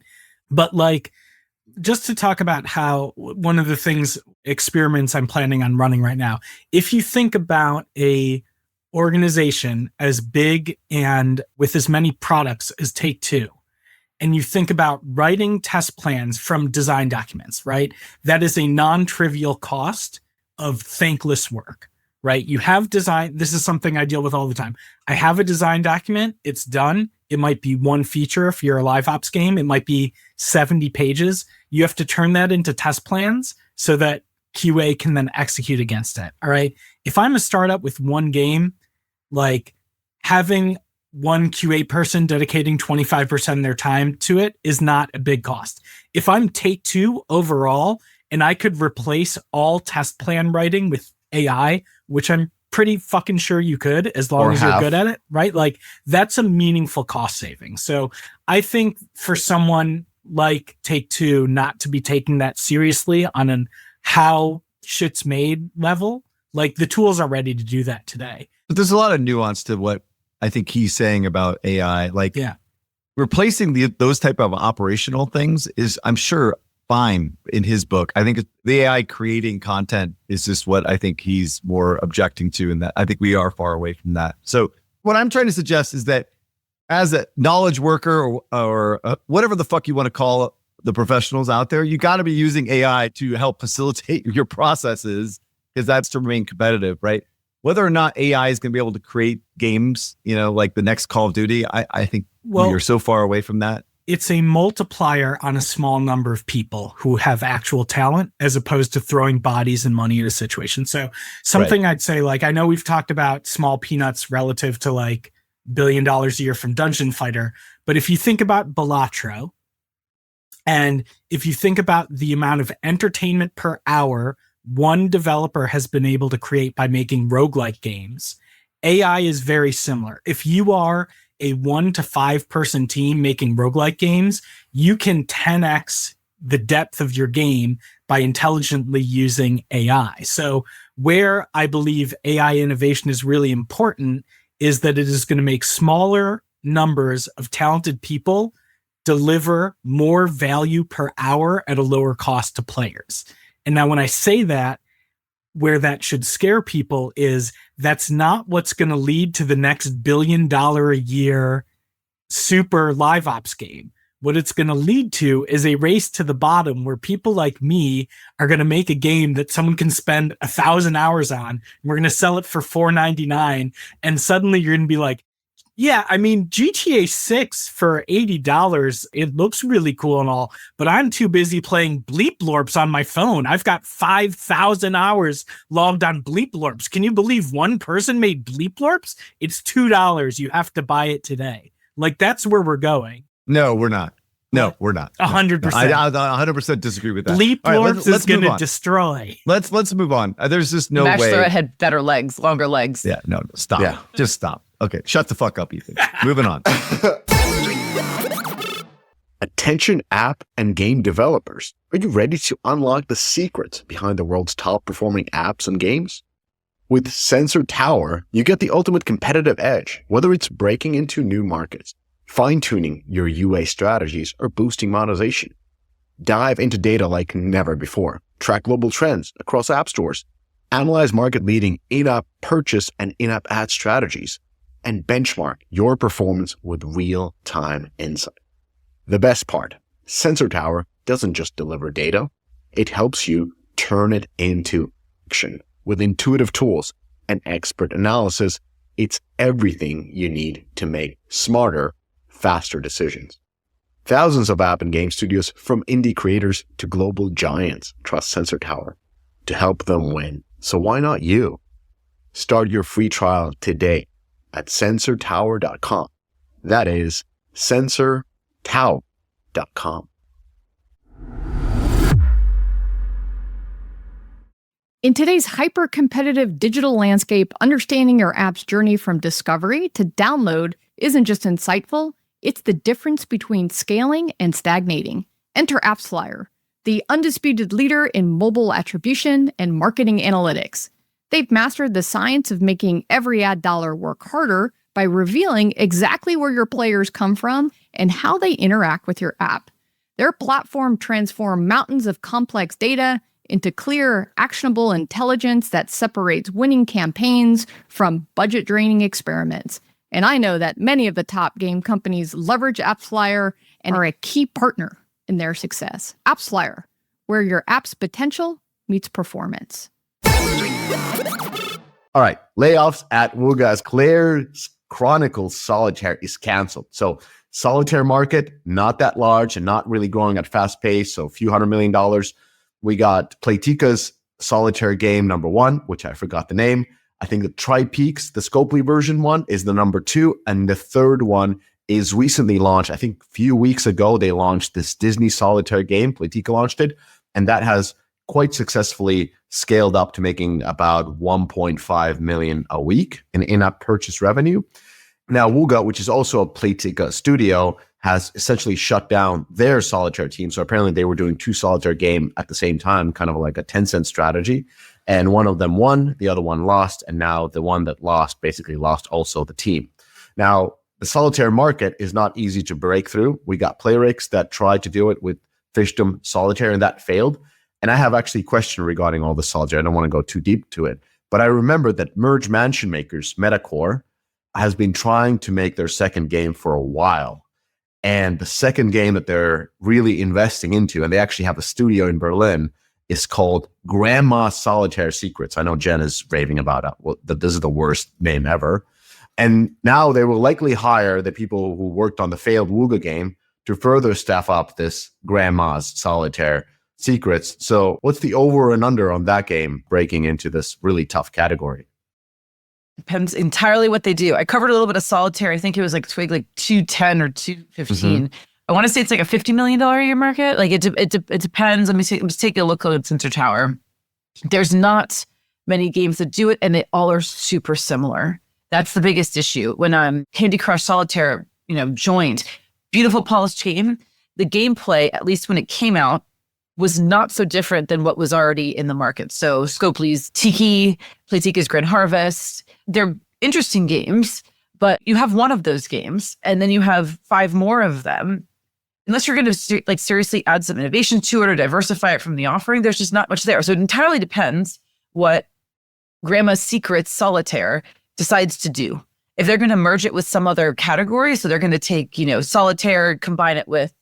[SPEAKER 6] But like, just to talk about how one of the experiments I'm planning on running right now, if you think about a organization as big and with as many products as Take-Two, and you think about writing test plans from design documents, right? That is a non-trivial cost of thankless work, right? You have design. This is something I deal with all the time. I have a design document. It's done. It might be one feature if you're a live ops game. It might be 70 pages. You have to turn that into test plans so that QA can then execute against it. All right. If I'm a startup with one game, like having one QA person dedicating 25% of their time to it is not a big cost. If I'm Take-Two overall and I could replace all test plan writing with AI, which I'm pretty fucking sure you could, as long as you're good at it, right? Like that's a meaningful cost saving. So I think for someone like Take-Two not to be taking that seriously on an how shit's made level, like the tools are ready to do that today.
[SPEAKER 4] But there's a lot of nuance to what I think he's saying about AI. Like replacing those type of operational things is, I'm sure, fine in his book. I think the AI creating content is just what I think he's more objecting to, and that I think we are far away from that. So what I'm trying to suggest is that as a knowledge worker or whatever the fuck you want to call the professionals out there, you got to be using AI to help facilitate your processes, because that's to remain competitive, right? Whether or not AI is going to be able to create games, like the next Call of Duty, I think we are so far away from that.
[SPEAKER 6] It's a multiplier on a small number of people who have actual talent, as opposed to throwing bodies and money at a situation. So something I'd say, like, I know we've talked about small peanuts relative to like $1 billion a year from Dungeon Fighter, but if you think about Balatro, and if you think about the amount of entertainment per hour one developer has been able to create by making roguelike games, AI is very similar. If you are a 1 to 5 person team making roguelike games, you can 10x the depth of your game by intelligently using AI. So where I believe AI innovation is really important is that it is going to make smaller numbers of talented people deliver more value per hour at a lower cost to players. And now when I say that, where that should scare people is that's not what's going to lead to the next $1 billion a year super live ops game. What it's going to lead to is a race to the bottom where people like me are going to make a game that someone can spend 1,000 hours on. And we're going to sell it for $4.99. And suddenly you're going to be like, yeah, I mean, GTA 6 for $80, it looks really cool and all, but I'm too busy playing Bleep Lorps on my phone. I've got 5,000 hours logged on Bleep Lorps. Can you believe one person made Bleep Lorps? It's $2. You have to buy it today. Like, that's where we're going.
[SPEAKER 4] No, we're not. No, we're not.
[SPEAKER 6] 100%.
[SPEAKER 4] I 100% disagree with that.
[SPEAKER 6] Bleep Lorps is going to destroy.
[SPEAKER 4] Let's move on. There's just no way.
[SPEAKER 5] Bachelorette had better legs, longer legs.
[SPEAKER 4] Yeah, no, stop. Yeah. Just stop. Okay, shut the fuck up, Ethan. Moving on.
[SPEAKER 1] Attention app and game developers. Are you ready to unlock the secrets behind the world's top performing apps and games? With Sensor Tower, you get the ultimate competitive edge, whether it's breaking into new markets, fine-tuning your UA strategies, or boosting monetization. Dive into data like never before. track global trends across app stores, analyze market-leading in-app purchase and in-app ad strategies, and benchmark your performance with real-time insight. The best part, Sensor Tower doesn't just deliver data, it helps you turn it into action. With intuitive tools and expert analysis, it's everything you need to make smarter, faster decisions. Thousands of app and game studios, from indie creators to global giants, trust Sensor Tower to help them win. So why not you? Start your free trial today at sensortower.com. That is sensortower.com.
[SPEAKER 7] In today's hyper-competitive digital landscape, understanding your app's journey from discovery to download isn't just insightful, it's the difference between scaling and stagnating. Enter AppsFlyer, the undisputed leader in mobile attribution and marketing analytics. They've mastered the science of making every ad dollar work harder by revealing exactly where your players come from and how they interact with your app. Their platform transforms mountains of complex data into clear, actionable intelligence that separates winning campaigns from budget-draining experiments. And I know that many of the top game companies leverage AppsFlyer and are a key partner in their success. AppsFlyer, where your app's potential meets performance.
[SPEAKER 1] All right, layoffs at Wooga's Claire's Chronicles Solitaire is canceled. So Solitaire market, not that large and not really growing at fast pace, so a few $100 million. We got Playtika's Solitaire game number 1, which I forgot the name. I think the TriPeaks, the Scopely version one, is the number 2. And the third one is recently launched. I think a few weeks ago, they launched this Disney Solitaire game. Playtika launched it. And that has quite successfully scaled up to making about 1.5 million a week in in-app purchase revenue. Now, Wooga, which is also a Playtika studio, has essentially shut down their Solitaire team. So apparently they were doing 2 Solitaire games at the same time, kind of like a Tencent strategy. And one of them won, the other one lost. And now the one that lost basically lost also the team. Now, the Solitaire market is not easy to break through. We got Playrix that tried to do it with Fishdom Solitaire, and that failed. And I have actually a question regarding all the Solitaire. I don't want to go too deep to it. But I remember that Merge Mansion makers, Metacore, has been trying to make their second game for a while. And the second game that they're really investing into, and they actually have a studio in Berlin, is called Grandma's Solitaire Secrets. I know Jen is raving about it, that this is the worst name ever. And now they will likely hire the people who worked on the failed Wooga game to further staff up this Grandma's Solitaire Secrets. So what's the over and under on that game breaking into this really tough category?
[SPEAKER 5] Depends entirely what they do. I covered a little bit of Solitaire. I think it was like TWIG, like 210 or 215. I want to say it's like a $50 million a year market. Like it depends. Let me see. Let's take a look at Sensor Tower. There's not many games that do it, and they all are super similar. That's the biggest issue. When Candy Crush Solitaire, joined, beautiful polished game. The gameplay, at least when it came out, was not so different than what was already in the market. So Scopely's Tiki, Playtika's Grand Harvest, they're interesting games, but you have one of those games, and then you have 5 more of them. Unless you're going to seriously add some innovation to it or diversify it from the offering, there's just not much there. So it entirely depends what Grandma's Secrets Solitaire decides to do. If they're going to merge it with some other category, so they're going to take, Solitaire, combine it with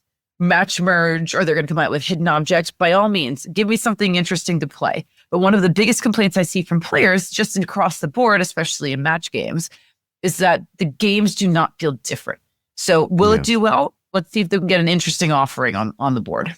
[SPEAKER 5] Match Merge, or they're going to combine it with Hidden Objects, by all means, give me something interesting to play. But one of the biggest complaints I see from players, just across the board, especially in match games, is that the games do not feel different. So will it do well? Let's see if they can get an interesting offering on the board.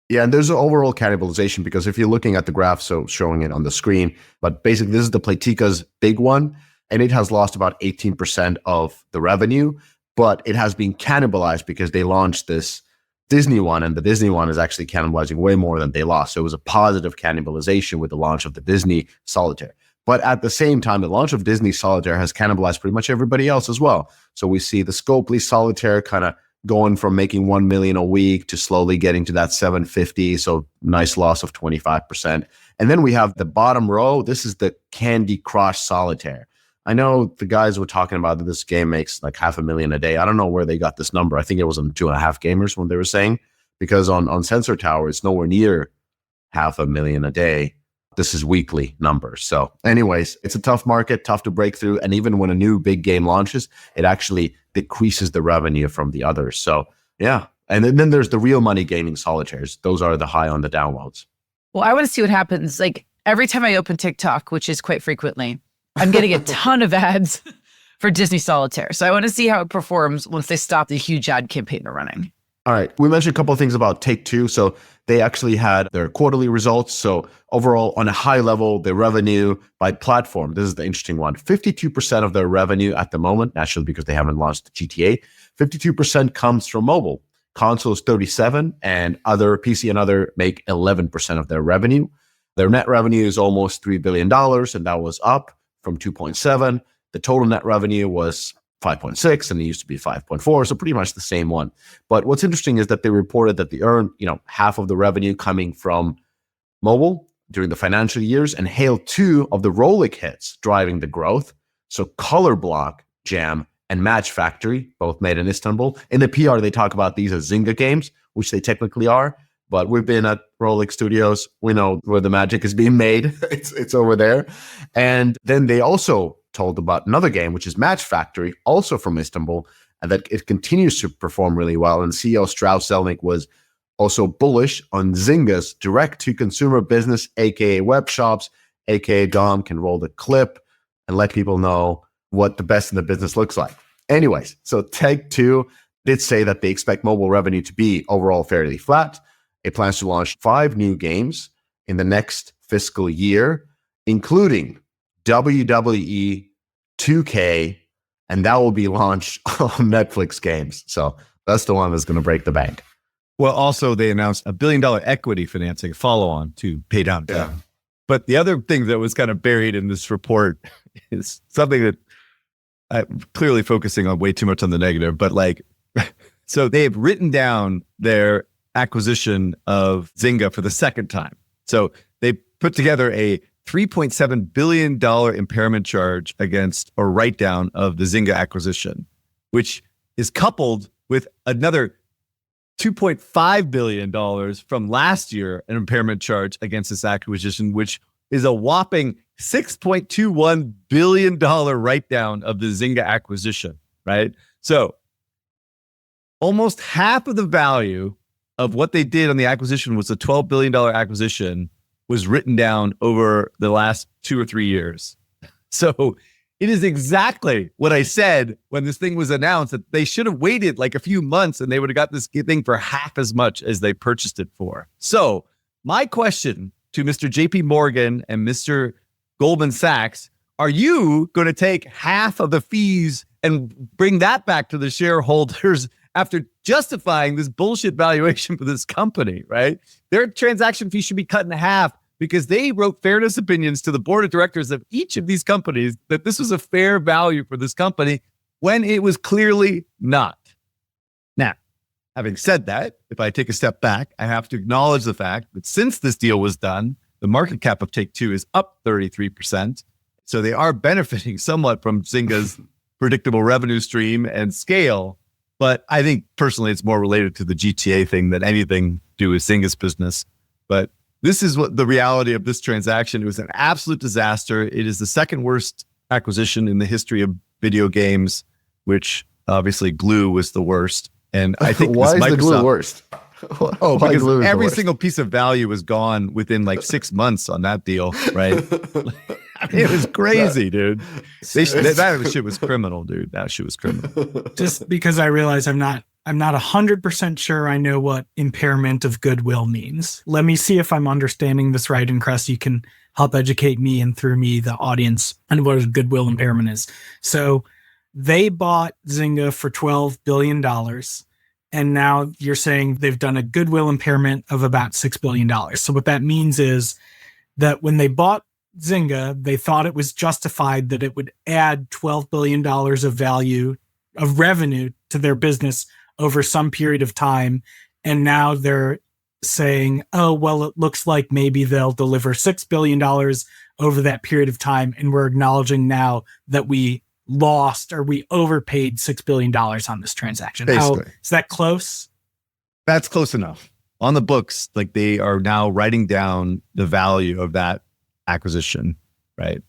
[SPEAKER 1] Yeah, and there's an overall cannibalization, because if you're looking at the graph, so showing it on the screen, but basically this is the Playtika's big one, and it has lost about 18% of the revenue, but it has been cannibalized because they launched this Disney one, and the Disney one is actually cannibalizing way more than they lost. So it was a positive cannibalization with the launch of the Disney Solitaire. But at the same time, the launch of Disney Solitaire has cannibalized pretty much everybody else as well. So we see the Scopely Solitaire kind of going from making 1 million a week to slowly getting to that 750. So nice loss of 25%. And then we have the bottom row. This is the Candy Crush Solitaire. I know the guys were talking about that this game makes like $500,000 a day. I don't know where they got this number. I think it was on 2.5 Gamers when they were saying, because on Sensor Tower, it's nowhere near 500,000 a day. This is weekly numbers. So anyways, it's a tough market, tough to break through. And even when a new big game launches, it actually decreases the revenue from the others. So yeah. And then there's the real money gaming solitaires. Those are the high on the downloads.
[SPEAKER 5] Well, I want to see what happens. Like every time I open TikTok, which is quite frequently, I'm getting a ton of ads for Disney Solitaire. So I want to see how it performs once they stop the huge ad campaign they're running.
[SPEAKER 1] All right. We mentioned a couple of things about Take-Two. So they actually had their quarterly results. So overall, on a high level, the revenue by platform, this is the interesting one, 52% of their revenue at the moment, naturally because they haven't launched GTA, 52% comes from mobile. Consoles 37%, and other PC and other make 11% of their revenue. Their net revenue is almost $3 billion, and that was up from 2.7. The total net revenue was 5.6, and it used to be 5.4, so pretty much the same one. But what's interesting is that they reported that they earned, half of the revenue coming from mobile during the financial years, and hailed 2 of the Rolex hits driving the growth. So Color Block, Jam, and Match Factory, both made in Istanbul. In the PR, they talk about these as Zynga games, which they technically are. But we've been at Rolex Studios. We know where the magic is being made. It's over there. And then they also told about another game, which is Match Factory, also from Istanbul, and that it continues to perform really well. And CEO Strauss Zelnick was also bullish on Zynga's direct-to-consumer business, aka web shops, aka Dom can roll the clip and let people know what the best in the business looks like. Anyways, so Take-Two did say that they expect mobile revenue to be overall fairly flat. It plans to launch 5 new games in the next fiscal year, including WWE 2K, and that will be launched on Netflix games. So that's the one that's going to break the bank.
[SPEAKER 4] Well, also they announced $1 billion equity financing follow-on to pay down debt.
[SPEAKER 1] Yeah.
[SPEAKER 4] But the other thing that was kind of buried in this report is something that I'm clearly focusing on way too much on the negative, but so they've written down their acquisition of Zynga for the second time. So they put together a $3.7 billion impairment charge against a write-down of the Zynga acquisition, which is coupled with another $2.5 billion from last year, an impairment charge against this acquisition, which is a whopping $6.21 billion write-down of the Zynga acquisition, right? So almost half of the value of what they did on the acquisition was a $12 billion acquisition was written down over the last 2 or 3 years. So it is exactly what I said when this thing was announced, that they should have waited like a few months and they would have got this thing for half as much as they purchased it for. So my question to Mr. JP Morgan and Mr. Goldman Sachs, are you going to take half of the fees and bring that back to the shareholders after justifying this bullshit valuation for this company, right? Their transaction fee should be cut in half because they wrote fairness opinions to the board of directors of each of these companies that this was a fair value for this company when it was clearly not. Now, having said that, if I take a step back, I have to acknowledge the fact that since this deal was done, the market cap of Take-Two is up 33%. So they are benefiting somewhat from Zynga's predictable revenue stream and scale. But I think personally, it's more related to the GTA thing than anything to do with Zynga's business. But this is what the reality of this transaction. It was an absolute disaster. It is the second worst acquisition in the history of video games, which obviously Glue was the worst. And I think
[SPEAKER 1] why is the Glue worst?
[SPEAKER 4] Oh, because every single piece of value was gone within like 6 months on that deal, right? I mean, it was crazy, dude. That shit was criminal, dude. That shit was criminal.
[SPEAKER 6] Just because I realize I'm not 100% sure I know what impairment of goodwill means. Let me see if I'm understanding this right, and Cress, you can help educate me and through me, the audience, on what a goodwill impairment is. So they bought Zynga for $12 billion. And now you're saying they've done a goodwill impairment of about $6 billion. So what that means is that when they bought Zynga, they thought it was justified that it would add $12 billion of value, of revenue to their business over some period of time. And now they're saying, oh, well, it looks like maybe they'll deliver $6 billion over that period of time. And we're acknowledging now that we lost or we overpaid $6 billion on this transaction.
[SPEAKER 4] Basically.
[SPEAKER 6] Is that close?
[SPEAKER 4] That's close enough. on the books, like they are now writing down the value of that acquisition, right?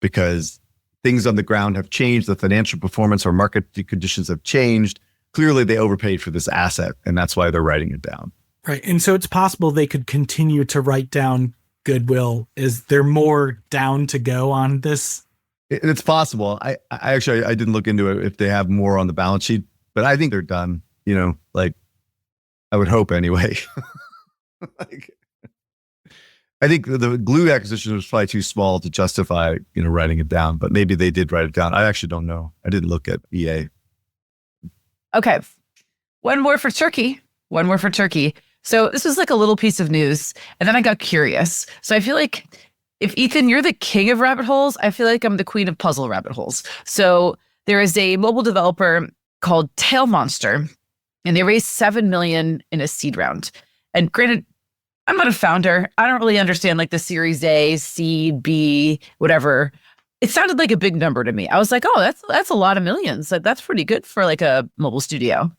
[SPEAKER 4] Because things on the ground have changed, the financial performance or market conditions have changed. Clearly they overpaid for this asset, and that's why they're writing it down.
[SPEAKER 6] Right. And so it's possible they could continue to write down goodwill. Is there more down to go on this?
[SPEAKER 4] It's possible. I actually didn't look into it if they have more on the balance sheet, but I think they're done. You know, like I would hope anyway. Like, I think the Glue acquisition was probably too small to justify, you know, writing it down, but maybe they did write it down. I actually don't know. I didn't look at EA.
[SPEAKER 5] Okay. One more for Turkey. So this was like a little piece of news, and then I got curious. So I feel like if Ethan, you're the king of rabbit holes, I feel like I'm the queen of puzzle rabbit holes. So there is a mobile developer called Tail Monster, and they raised $7 million in a seed round. And granted, I'm not a founder. I don't really understand like the Series A, C, B, whatever. It sounded like a big number to me. I was like, oh, that's a lot of millions. Like, that's pretty good for like a mobile studio.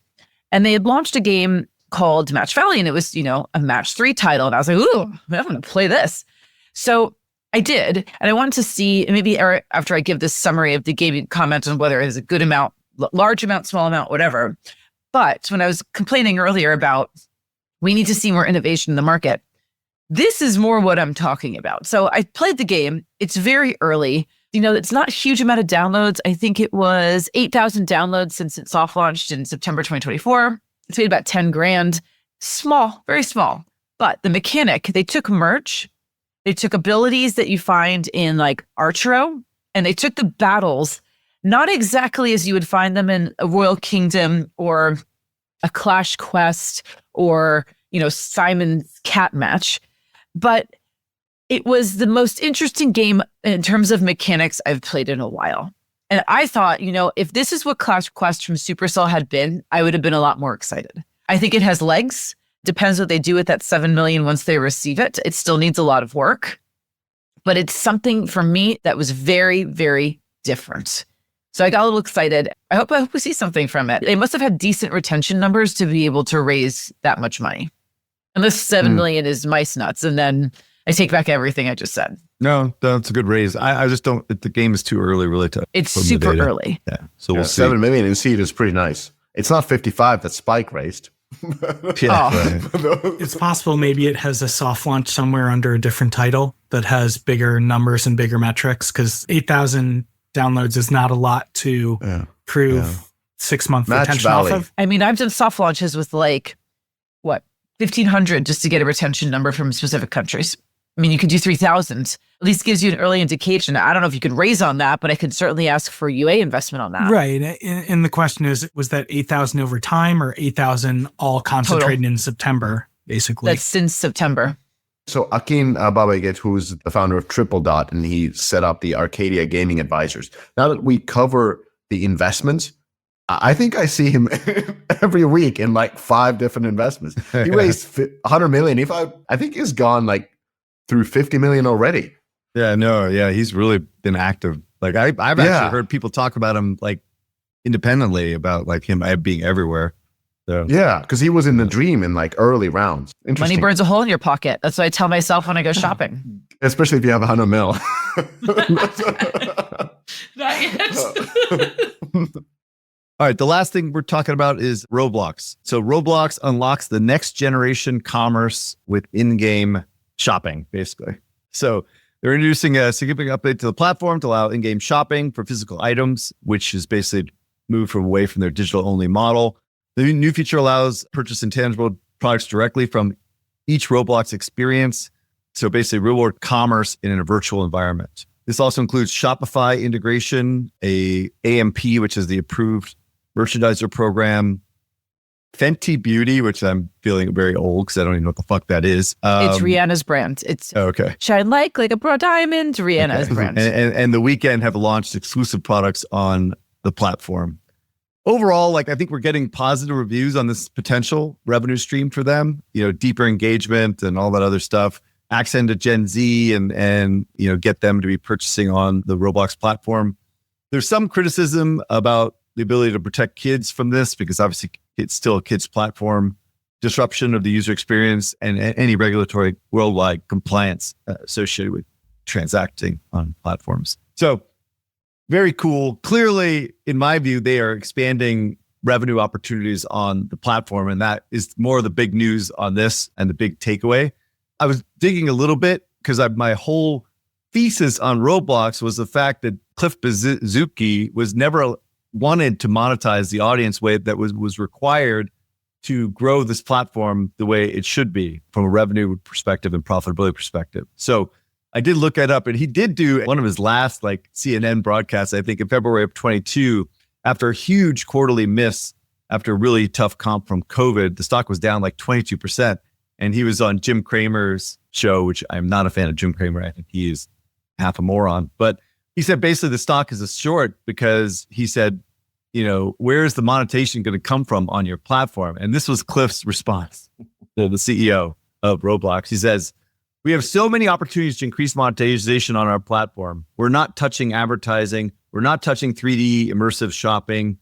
[SPEAKER 5] And they had launched a game called Match Valley, and it was, you know, a match 3 title. And I was like, ooh, I'm going to play this. So I did. And I wanted to see, maybe Eric, after I give this summary of the game, you comment on whether it is a good amount, large amount, small amount, whatever. But when I was complaining earlier about we need to see more innovation in the market, this is more what I'm talking about. So I played the game. It's very early. You know, it's not a huge amount of downloads. I think it was 8,000 downloads since it soft launched in September 2024. It's made about 10 grand. Small, very small. But the mechanic, they took merch, they took abilities that you find in like Archero, and they took the battles, not exactly as you would find them in a Royal Kingdom or a Clash Quest or, you know, Simon's Cat Match, but it was the most interesting game in terms of mechanics I've played in a while. And I thought, you know, if this is what Clash Quest from Supercell had been, I would have been a lot more excited. I think it has legs. Depends what they do with that 7 million once they receive it. It still needs a lot of work, but it's something for me that was very, very different. So I got a little excited. I hope we see something from it. They must have had decent retention numbers to be able to raise that much money. Unless 7 million is mice nuts, and then I take back everything I just said.
[SPEAKER 4] No, that's a good raise. I just don't, the game is too early really to.
[SPEAKER 5] It's super early.
[SPEAKER 4] Yeah. So we'll see.
[SPEAKER 1] 7 million in seed is pretty nice. It's not 55 that Spike raised.
[SPEAKER 4] Yeah.
[SPEAKER 6] It's possible maybe it has a soft launch somewhere under a different title that has bigger numbers and bigger metrics, because 8,000 downloads is not a lot to prove 6-month
[SPEAKER 1] Match
[SPEAKER 6] retention
[SPEAKER 1] Valley.
[SPEAKER 6] off of.
[SPEAKER 5] I mean, I've done soft launches with like, what, 1,500 just to get a retention number from specific countries. I mean, you could do 3,000. At least gives you an early indication. I don't know if you could raise on that, but I could certainly ask for UA investment on that.
[SPEAKER 6] Right. And the question is, was that 8,000 over time or 8,000 all concentrated in September, basically?
[SPEAKER 5] That's since September.
[SPEAKER 1] So Akin Babaget, who's the founder of Triple Dot, and he set up the Arcadia Gaming Advisors. Now that we cover the investments, I think I see him every week in like 5 different investments. He raised 100 million. I think he's gone like through 50 million already.
[SPEAKER 4] Yeah, no, yeah, he's really been active. Like I've actually heard people talk about him like independently about like him being everywhere. So.
[SPEAKER 1] Yeah, because he was in the dream in like early rounds.
[SPEAKER 5] Money burns a hole in your pocket. That's what I tell myself when I go shopping.
[SPEAKER 1] Especially if you have 100 mil.
[SPEAKER 5] Not yet.
[SPEAKER 4] All right, the last thing we're talking about is Roblox. So Roblox unlocks the next generation commerce with in-game shopping, basically. So they're introducing a significant update to the platform to allow in-game shopping for physical items, which is basically moved away from their digital-only model. The new feature allows purchase intangible products directly from each Roblox experience. So basically reward commerce in a virtual environment. This also includes Shopify integration, a AMP, which is the approved merchandiser program, Fenty Beauty, which I'm feeling very old because I don't even know what the fuck that is.
[SPEAKER 5] It's Rihanna's brand. It's
[SPEAKER 4] okay.
[SPEAKER 5] Shine like a broad diamond, Rihanna's brand.
[SPEAKER 4] And The Weeknd have launched exclusive products on the platform. Overall, like I think we're getting positive reviews on this potential revenue stream for them. You know, deeper engagement and all that other stuff. Accent to Gen Z and you know get them to be purchasing on the Roblox platform. There's some criticism about the ability to protect kids from this because obviously it's still a kids platform. disruption of the user experience and any regulatory worldwide compliance associated with transacting on platforms. So very cool. Clearly, in my view, they are expanding revenue opportunities on the platform. And that is more of the big news on this and the big takeaway. I was digging a little bit because my whole thesis on Roblox was the fact that Cliff Bazooki was never wanted to monetize the audience way that was required to grow this platform the way it should be from a revenue perspective and profitability perspective. So I did look that up, and he did do one of his last CNN broadcasts, I think in February of 22, after a huge quarterly miss, after a really tough comp from COVID. The stock was down 22%. And he was on Jim Cramer's show, which I'm not a fan of Jim Cramer. I think he is half a moron. But he said basically the stock is a short because he said, where's the monetization going to come from on your platform? And this was Cliff's response to the CEO of Roblox. He says, we have so many opportunities to increase monetization on our platform. We're not touching advertising. We're not touching 3D immersive shopping.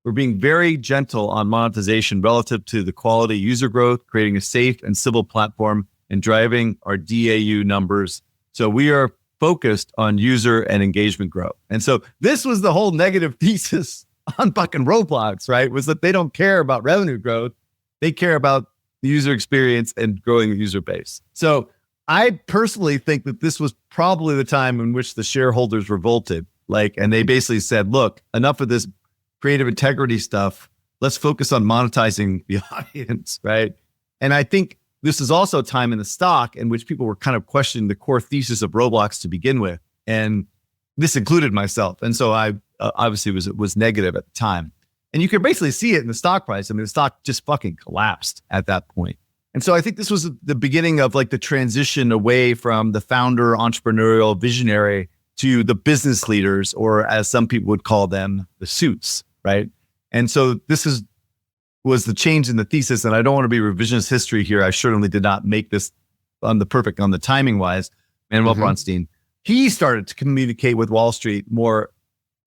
[SPEAKER 4] We're being very gentle on monetization relative to the quality user growth, creating a safe and civil platform and driving our DAU numbers. So we are focused on user and engagement growth. And so this was the whole negative thesis on fucking Roblox, right? Was that they don't care about revenue growth. They care about the user experience and growing the user base. So I personally think that this was probably the time in which the shareholders revolted. And they basically said, look, enough of this creative integrity stuff. Let's focus on monetizing the audience, right? And I think this is also a time in the stock in which people were kind of questioning the core thesis of Roblox to begin with. And this included myself. And so I obviously was negative at the time. And you can basically see it in the stock price. I mean, the stock just fucking collapsed at that point. And so I think this was the beginning of the transition away from the founder, entrepreneurial, visionary to the business leaders, or as some people would call them, the suits, right? And so this was the change in the thesis. And I don't want to be revisionist history here. I certainly did not make this on the timing wise. Manuel Bronstein, he started to communicate with Wall Street more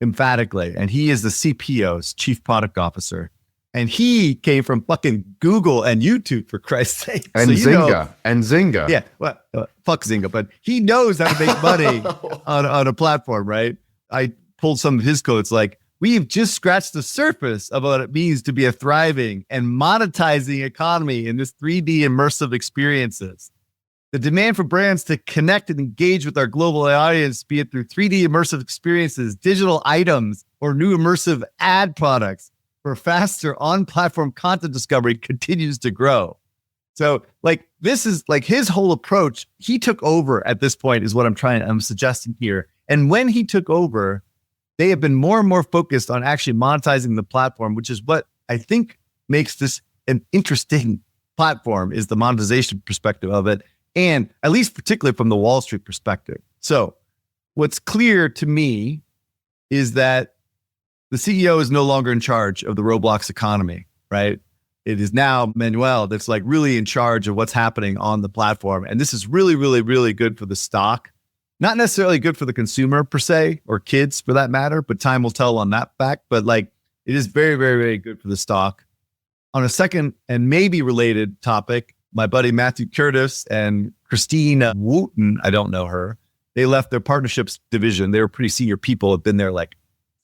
[SPEAKER 4] emphatically. And he is the CPO's chief product officer. And he came from fucking Google and YouTube, for Christ's sake.
[SPEAKER 1] And so, Zynga.
[SPEAKER 4] Yeah, well, fuck Zynga. But he knows how to make money on a platform, right? I pulled some of his quotes we've just scratched the surface of what it means to be a thriving and monetizing economy in this 3D immersive experiences. The demand for brands to connect and engage with our global audience, be it through 3D immersive experiences, digital items, or new immersive ad products for faster on-platform content discovery, continues to grow. So this is his whole approach. He took over at this point is what I'm suggesting here. And when he took over, they have been more and more focused on actually monetizing the platform, which is what I think makes this an interesting platform, is the monetization perspective of it. And at least particularly from the Wall Street perspective. So what's clear to me is that the CEO is no longer in charge of the Roblox economy, right? It is now Manuel that's really in charge of what's happening on the platform. And this is really, really, really good for the stock. Not necessarily good for the consumer per se, or kids for that matter, but time will tell on that fact. But it is very, very, very good for the stock. On a second and maybe related topic, my buddy Matthew Curtis and Christine Wooten, I don't know her, they left their partnerships division. They were pretty senior people, have been there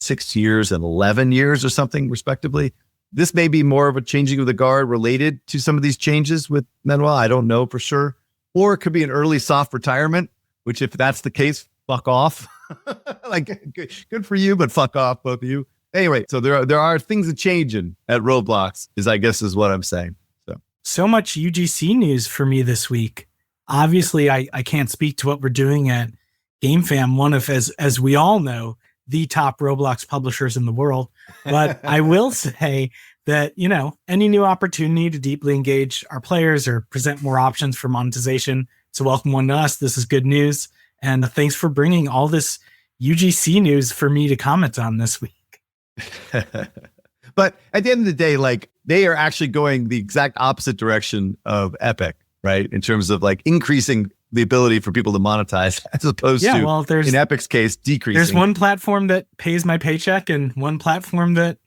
[SPEAKER 4] 6 years and 11 years or something, respectively. This may be more of a changing of the guard related to some of these changes with Manuel. I don't know for sure. Or it could be an early soft retirement, which if that's the case, fuck off. Good for you, but fuck off, both of you. Anyway, so there are things that changing at Roblox, I guess is what I'm saying.
[SPEAKER 6] So much UGC news for me this week. Obviously, I can't speak to what we're doing at GameFam, one of, as we all know, the top Roblox publishers in the world. But I will say that, any new opportunity to deeply engage our players or present more options for monetization, it's a welcome one to us. This is good news. And thanks for bringing all this UGC news for me to comment on this week.
[SPEAKER 4] But at the end of the day, they are actually going the exact opposite direction of Epic, right? In terms of increasing the ability for people to monetize, as opposed to, in Epic's case, decreasing.
[SPEAKER 6] There's one platform that pays my paycheck and one platform that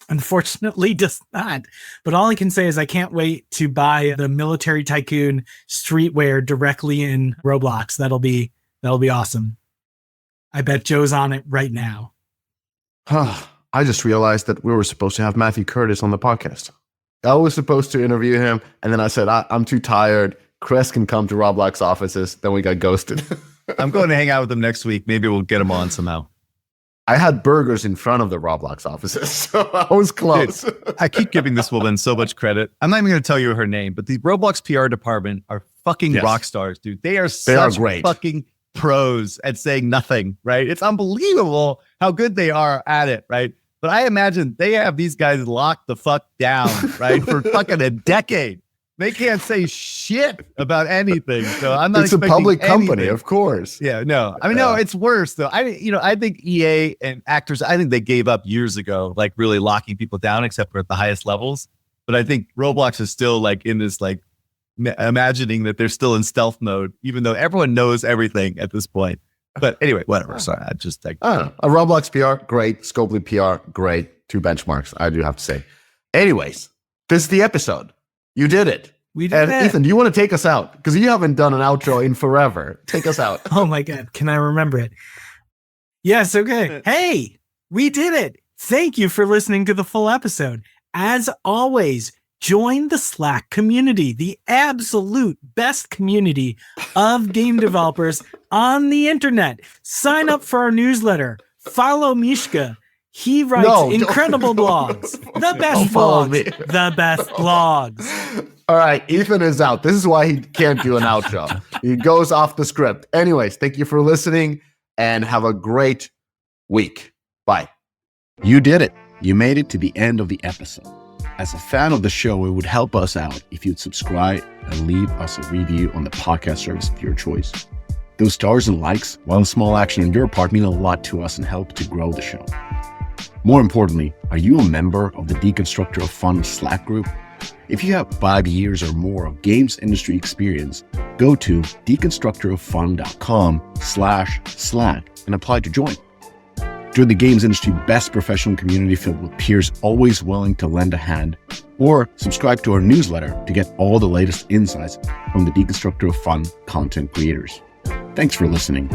[SPEAKER 6] Unfortunately, does not. But all I can say is I can't wait to buy the Military Tycoon streetwear directly in Roblox. That'll be awesome. I bet Joe's on it right now.
[SPEAKER 1] I just realized that we were supposed to have Matthew Curtis on the podcast. I was supposed to interview him, and then I said, I'm too tired. Chris can come to Roblox offices. Then we got ghosted.
[SPEAKER 4] I'm going to hang out with him next week. Maybe we'll get him on somehow.
[SPEAKER 1] I had burgers in front of the Roblox offices, so I was close.
[SPEAKER 4] Dude, I keep giving this woman so much credit. I'm not even going to tell you her name, but the Roblox PR department are fucking rock stars, dude. They are great. Fucking pros at saying nothing, right? It's unbelievable how good they are at it, right? But I imagine they have these guys locked the fuck down, right? For fucking a decade. They can't say shit about anything. So I'm not.
[SPEAKER 1] It's a public company, of course.
[SPEAKER 4] Yeah, no. I mean, no, it's worse though. I think EA and actors, I think they gave up years ago, like really locking people down, except for at the highest levels. But I think Roblox is still like in this like imagining that they're still in stealth mode, even though everyone knows everything at this point. But anyway, whatever. Sorry, I just like
[SPEAKER 1] I don't know. A Roblox PR, great. Scopely PR, great. 2 benchmarks, I do have to say. Anyways, this is the episode. You did it.
[SPEAKER 6] We did it.
[SPEAKER 1] Ethan, do you want to take us out? Because you haven't done an outro in forever. Take us out.
[SPEAKER 6] Oh my God. Can I remember it? Yes. Okay. Hey, we did it. Thank you for listening to the full episode. As always, join the Slack community, the absolute best community of game developers on the internet. Sign up for our newsletter. Follow Mishka. He writes incredible blogs. The best blogs. The best blogs.
[SPEAKER 1] All right, Ethan is out. This is why he can't do an outro. He goes off the script. Anyways, thank you for listening and have a great week. Bye.
[SPEAKER 8] You did it. You made it to the end of the episode. As a fan of the show, it would help us out if you'd subscribe and leave us a review on the podcast service of your choice. Those stars and likes, while a small action on your part, mean a lot to us and help to grow the show. More importantly, are you a member of the Deconstructor of Fun Slack group? If you have 5 years or more of games industry experience, go to deconstructoroffun.com/Slack and apply to join. Join the games industry best professional community filled with peers always willing to lend a hand, or subscribe to our newsletter to get all the latest insights from the Deconstructor of Fun content creators. Thanks for listening.